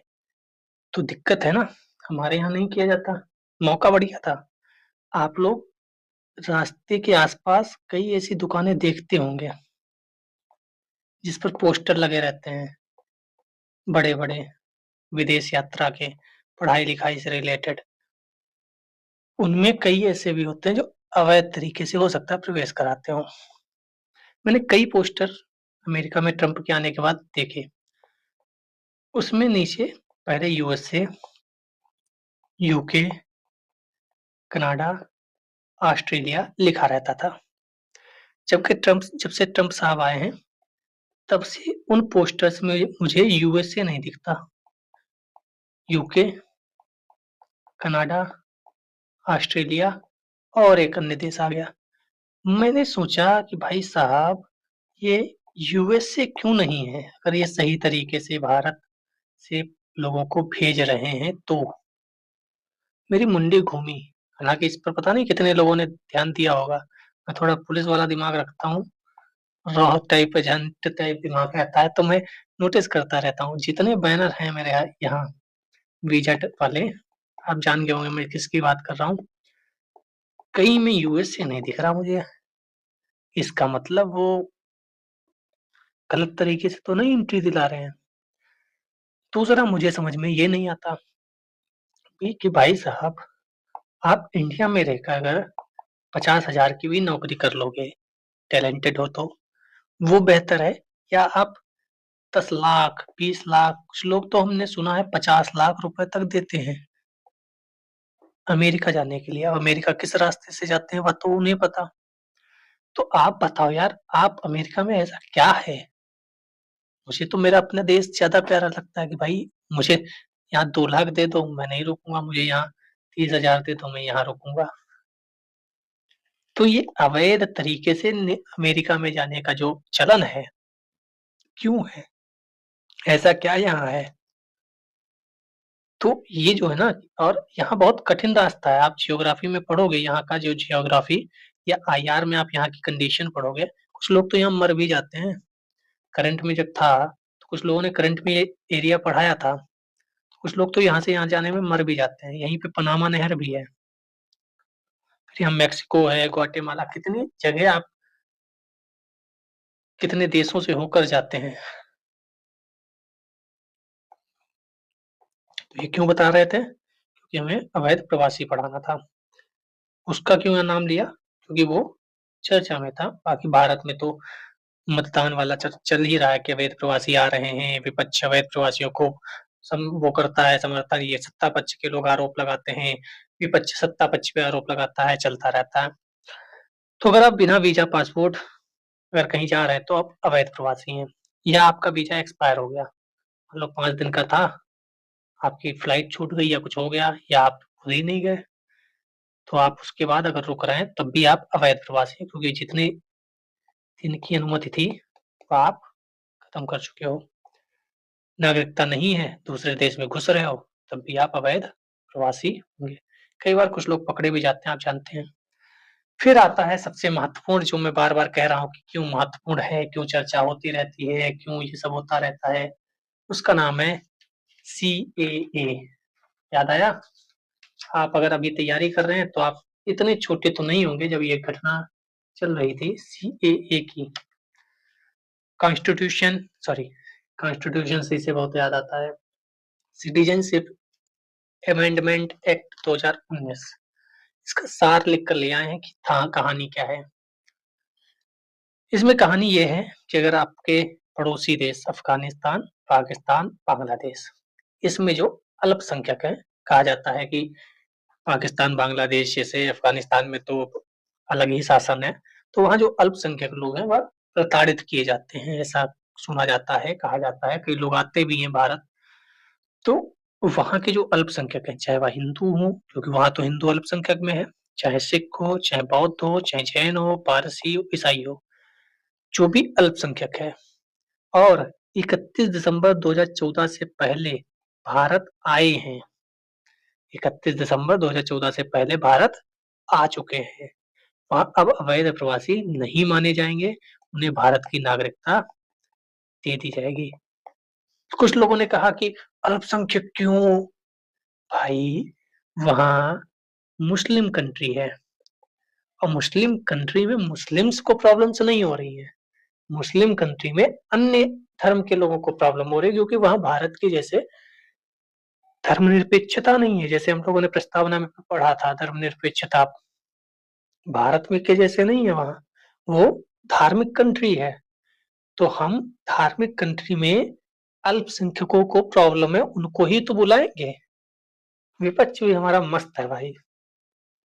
तो दिक्कत है ना। हमारे यहाँ नहीं किया जाता, मौका बढ़िया था। आप लोग रास्ते के आसपास कई ऐसी दुकानें देखते होंगे जिस पर पोस्टर लगे रहते हैं, बड़े बड़े, विदेश यात्रा के, पढ़ाई लिखाई से रिलेटेड। उनमें कई ऐसे भी होते हैं जो अवैध तरीके से हो सकता है प्रवेश कराते हो। मैंने कई पोस्टर अमेरिका में ट्रंप के आने के बाद देखे, उसमें नीचे पहले यूएसए, यूके, कनाडा, ऑस्ट्रेलिया लिखा रहता था। जब से ट्रंप साहब आए हैं तब से उन पोस्टर्स में मुझे यूएसए नहीं दिखता, यूके, कनाडा, ऑस्ट्रेलिया और एक अन्य देश आ गया। मैंने सोचा कि भाई साहब ये यूएसए क्यों नहीं है, अगर ये सही तरीके से भारत से लोगों को भेज रहे हैं तो। मेरी मुंडी घूमी, हालांकि इस पर पता नहीं कितने लोगों ने ध्यान दिया होगा। मैं थोड़ा पुलिस वाला दिमाग रखता हूँ, रॉ टाइप एजेंट टाइप दिमाग रहता है, तो मैं नोटिस करता रहता हूँ। जितने बैनर हैं मेरे यहाँ वीजा वाले, आप जान गए होंगे मैं किसकी बात कर रहा हूँ, कहीं में यूएसए नहीं दिख रहा मुझे। इसका मतलब वो गलत तरीके से तो नहीं एंट्री दिला रहे हैं। दूसरा मुझे समझ में ये नहीं आता कि भाई साहब, आप इंडिया में रहकर अगर 50,000 की भी नौकरी कर लोगे, टैलेंटेड हो तो, वो बेहतर है, या आप 10 लाख, 20 लाख, कुछ लोग तो हमने सुना है 50 लाख रुपए तक देते हैं अमेरिका जाने के लिए। अब अमेरिका किस रास्ते से जाते हैं वह तो उन्हें पता। तो आप बताओ यार, आप अमेरिका में ऐसा क्या है? मुझे तो मेरा अपना देश ज्यादा प्यारा लगता है कि भाई, मुझे यहाँ 2 लाख दे दो मैं नहीं रुकूंगा, मुझे यहाँ 30,000 दे दो मैं यहाँ रुकूंगा। तो ये अवैध तरीके से अमेरिका में जाने का जो चलन है, क्यों है? ऐसा क्या यहाँ है? तो ये जो है ना, और यहाँ बहुत कठिन रास्ता है। आप जियोग्राफी में पढ़ोगे, यहाँ का जो जियोग्राफी या आईआर में आप यहाँ की कंडीशन पढ़ोगे, कुछ लोग तो यहाँ मर भी जाते हैं। करंट में जब था तो कुछ लोगों ने करंट में एरिया पढ़ाया था, तो कुछ लोग तो यहाँ से यहाँ जाने में मर भी जाते हैं। यहीं पे पनामा नहर भी है, फिर यहाँ मैक्सिको है, ग्वाटेमाला, कितनी जगह आप कितने देशों से होकर जाते हैं। तो ये क्यों बता रहे थे? क्योंकि हमें अवैध प्रवासी पढ़ाना था। उसका क्यों नाम लिया? क्योंकि वो चर्चा में था। बाकी भारत में तो मतदान वाला चल ही रहा है कि अवैध प्रवासी आ रहे हैं, विपक्ष अवैध प्रवासियों को वो करता है समर्थन, ये सत्ता पक्ष के लोग आरोप लगाते हैं, विपक्ष सत्ता पक्ष पे आरोप लगाता है, चलता रहता है। तो अगर आप बिना वीजा पासपोर्ट अगर कहीं जा रहे हैं तो आप अवैध प्रवासी हैं, या आपका वीजा एक्सपायर हो गया, मतलब 5 दिन का था, आपकी फ्लाइट छूट गई या कुछ हो गया, या आप खुद ही नहीं गए, तो आप उसके बाद अगर रुक रहे हैं तब भी आप अवैध प्रवासी हैं, क्योंकि जितने दिन की अनुमति थी वो आप खत्म कर चुके हो। नागरिकता नहीं है, दूसरे देश में घुस रहे हो, तब भी आप अवैध प्रवासी होंगे। कई बार कुछ लोग पकड़े भी जाते हैं, आप जानते हैं। फिर आता है सबसे महत्वपूर्ण, जो मैं बार बार कह रहा हूँ कि क्यों महत्वपूर्ण है, क्यों चर्चा होती रहती है, क्यों ये सब होता रहता है। उसका नाम है CAA। याद आया? आप अगर अभी तैयारी कर रहे हैं तो आप इतने छोटे तो नहीं होंगे जब ये घटना चल रही थी CAA की। कॉन्स्टिट्यूशन, सॉरी, कॉन्स्टिट्यूशन से बहुत याद आता है, सिटीजनशिप अमेंडमेंट एक्ट 2019। इसका सार लिख कर ले आए हैं कि था कहानी क्या है। इसमें कहानी ये है कि अगर आपके पड़ोसी देश अफगानिस्तान, पाकिस्तान, बांग्लादेश, इसमें जो अल्पसंख्यक है, कहा जाता है कि पाकिस्तान, बांग्लादेश जैसे, अफगानिस्तान में तो अलग ही शासन है, तो वहाँ जो अल्पसंख्यक लोग हैं वह प्रताड़ित किए जाते हैं, ऐसा सुना जाता है, कहा जाता है। कई लोग आते भी हैं भारत। तो वहाँ के जो अल्पसंख्यक हैं, चाहे वह हिंदू हो, क्योंकि वहाँ तो हिंदू अल्पसंख्यक में है, चाहे सिख हो, चाहे बौद्ध हो, चाहे जैन हो, पारसी हो, ईसाई हो, जो भी अल्पसंख्यक है, और 31 दिसंबर 2014 से पहले भारत आए हैं, 31 दिसंबर 2014 से पहले भारत आ चुके हैं, वहाँ अब अवैध प्रवासी नहीं माने जाएंगे, उन्हें भारत की नागरिकता दे दी जाएगी। कुछ लोगों ने कहा कि अल्पसंख्यक क्यों? भाई, वहाँ मुस्लिम कंट्री है, और मुस्लिम कंट्री में मुस्लिम्स को प्रॉब्लम्स नहीं हो रही है, मुस्लिम कंट्री में अन्य धर्म के लोगों को प्रॉब्लम हो रही है, क्योंकि वहाँ भारत के जैसे धर्मनिरपेक्षता नहीं है। जैसे हम लोगों ने प्रस्तावना में पढ़ा था, धर्मनिरपेक्षता भारत में के जैसे नहीं है वहाँ, वो धार्मिक कंट्री है। तो हम धार्मिक कंट्री में अल्पसंख्यकों को प्रॉब्लम है, उनको ही तो बुलाएंगे। विपक्ष भी हमारा मस्त है भाई,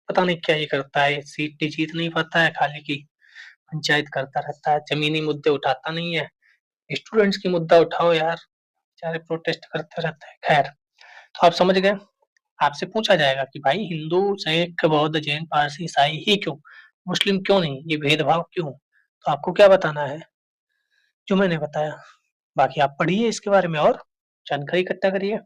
पता नहीं क्या ही करता है, सीट जीत नहीं पाता है, खाली की पंचायत करता रहता है, जमीनी मुद्दे उठाता नहीं है। स्टूडेंट्स की मुद्दा उठाओ यार, बेचारे प्रोटेस्ट करते रहते हैं। खैर, तो आप समझ गए। आपसे पूछा जाएगा कि भाई, हिंदू, सिख, बौद्ध, जैन, पारसी, ईसाई ही क्यों, मुस्लिम क्यों नहीं, ये भेदभाव क्यों? तो आपको क्या बताना है? जो मैंने बताया। बाकी आप पढ़िए इसके बारे में और जानकारी इकट्ठा करिए।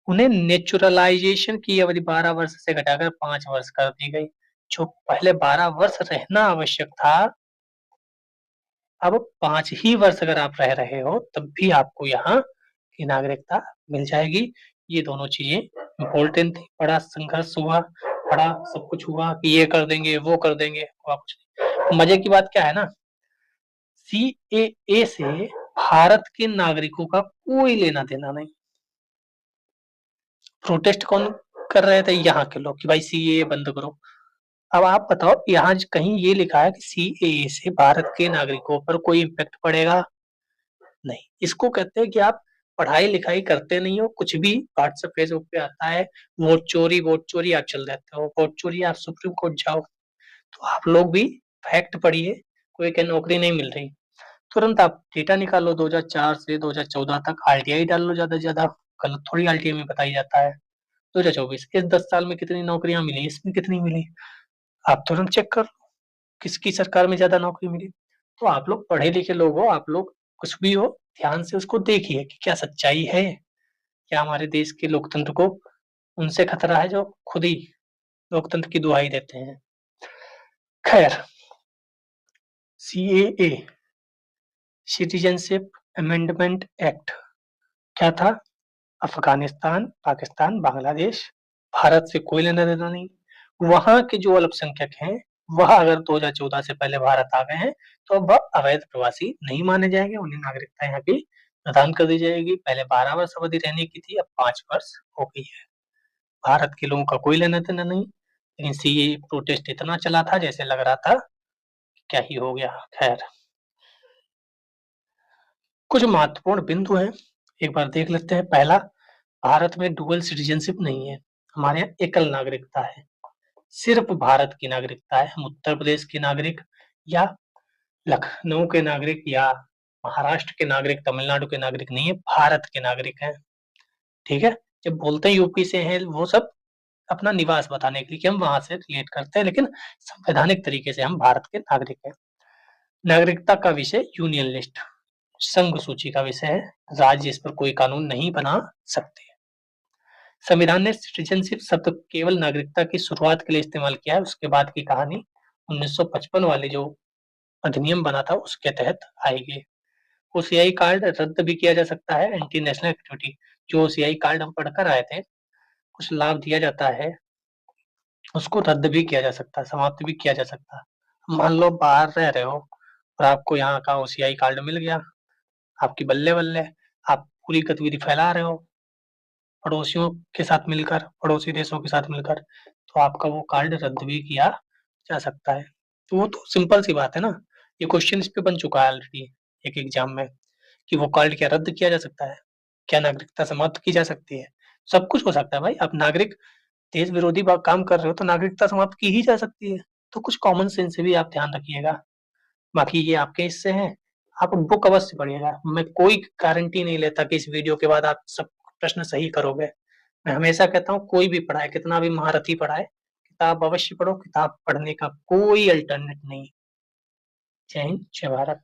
उन्हें नेचुरलाइजेशन की अवधि 12 वर्ष से घटाकर 5 वर्ष कर दी गई। जो पहले 12 वर्ष रहना आवश्यक था, अब 5 ही वर्ष अगर आप रह रहे हो तब भी आपको यहाँ की नागरिकता मिल जाएगी। ये दोनों चीजें इम्पोर्टेंट थी, बड़ा संघर्ष हुआ, पढ़ा, सब कुछ हुआ कि ये कर देंगे, वो कर देंगे, हुआ कुछ नहीं। मजे की बात क्या है ना, सीएए से भारत के नागरिकों का कोई लेना देना नहीं। प्रोटेस्ट कौन कर रहे थे? यहाँ के लोग कि भाई सीएए बंद करो। अब आप बताओ, यहाँ कहीं ये लिखा है कि सीएए से भारत के नागरिकों पर कोई इम्पैक्ट पड़ेगा? नहीं। इसको कहते हैं कि आप पढ़ाई लिखाई करते नहीं हो, कुछ भी व्हाट्सएप फेसबुक पे आता है, वोट चोरी आप चल देते हो, वोट चोरी आप सुप्रीम कोर्ट जाओ। तो आप लोग भी फैक्ट पढ़िए, कोई क्या नौकरी नहीं मिल रही, तुरंत आप डेटा निकालो 2004 से 2014 तक, आरटीआई डाल लो, ज्यादा से ज्यादा गलत थोड़ी आरटीआई में बताई जाता है। 2024 इस 10 साल में कितनी नौकरियां मिली, इसमें कितनी मिली, आप तुरंत चेक कर लो किसकी सरकार में ज्यादा नौकरी मिली। तो आप लोग पढ़े लिखे लोग हो, आप लोग कुछ भी हो, ध्यान से उसको देखिए कि क्या सच्चाई है, क्या हमारे देश के लोकतंत्र को उनसे खतरा है जो खुद ही लोकतंत्र की दुहाई देते हैं। खैर, सीएए, सिटीजनशिप अमेंडमेंट एक्ट, क्या था? अफगानिस्तान, पाकिस्तान, बांग्लादेश, भारत से कोई लेना देना नहीं। वहां के जो अल्पसंख्यक हैं, वह अगर 2014 से पहले भारत आ गए हैं, तो अब वह अवैध प्रवासी नहीं माने जाएंगे, उन्हें नागरिकता यहाँ की प्रदान कर दी जाएगी। पहले 12 वर्ष अवधि रहने की थी, अब 5 वर्ष हो गई है। भारत के लोगों का कोई लेना देना नहीं। लेकिन सीए प्रोटेस्ट इतना चला था, जैसे लग रहा था क्या ही हो गया। खैर, कुछ महत्वपूर्ण बिंदु हैं, एक बार देख लेते हैं। पहला, भारत में डुअल सिटीजनशिप नहीं है, हमारे यहाँ एकल नागरिकता है, सिर्फ भारत की नागरिकता है। हम उत्तर प्रदेश के नागरिक या लखनऊ के नागरिक या महाराष्ट्र के नागरिक, तमिलनाडु के नागरिक नहीं है, भारत के नागरिक हैं। ठीक है, जब बोलते हैं यूपी से हैं, वो सब अपना निवास बताने के लिए कि हम वहां से रिलेट करते हैं, लेकिन संवैधानिक तरीके से हम भारत के नागरिक हैं। नागरिकता का विषय यूनियन लिस्ट, संघ सूची का विषय है, राज्य इस पर कोई कानून नहीं बना सकते। संविधान ने सिटीजनशिप शब्द केवल नागरिकता की शुरुआत के लिए इस्तेमाल किया है, उसके बाद की कहानी 1955 वाले जो अधिनियम बना था उसके तहत आएगी। ओसीआई कार्ड रद्द भी किया जा सकता है, एंटी नेशनल एक्टिविटी, जो ओसीआई कार्ड हम पढ़कर आए थे, कुछ लाभ दिया जाता है, उसको रद्द भी किया जा सकता है, समाप्त भी किया जा सकता है। मान लो बाहर रह रहे हो और आपको यहाँ का ओसीआई कार्ड मिल गया, आपकी बल्ले बल्ले, आप पूरी गतिविधि फैला रहे हो पड़ोसियों के साथ मिलकर, पड़ोसी देशों के साथ मिलकर, तो आपका वो कार्ड रद्द भी किया जा सकता है। तो वो तो सिंपल सी बात है ना, ये क्वेश्चन इस पे बन चुका है ऑलरेडी एक एग्जाम में, कि वो कार्ड क्या रद्द किया जा सकता है, क्या नागरिकता समाप्त की जा सकती है? सब कुछ हो सकता है भाई। आप नागरिक देश विरोधी काम कर रहे हो तो नागरिकता समाप्त की ही जा सकती है। तो कुछ कॉमन सेंस से भी आप ध्यान रखिएगा। बाकी ये आपके हिस्से हैं, आप बुक अवश्य पढ़िएगा। मैं कोई गारंटी नहीं लेता कि इस वीडियो के बाद आप सब प्रश्न सही करोगे। मैं हमेशा कहता हूँ कोई भी पढ़ाए, कितना भी महारथी पढ़ाए, किताब अवश्य पढ़ो, किताब पढ़ने का कोई अल्टरनेट नहीं। जय हिंद, जय भारत।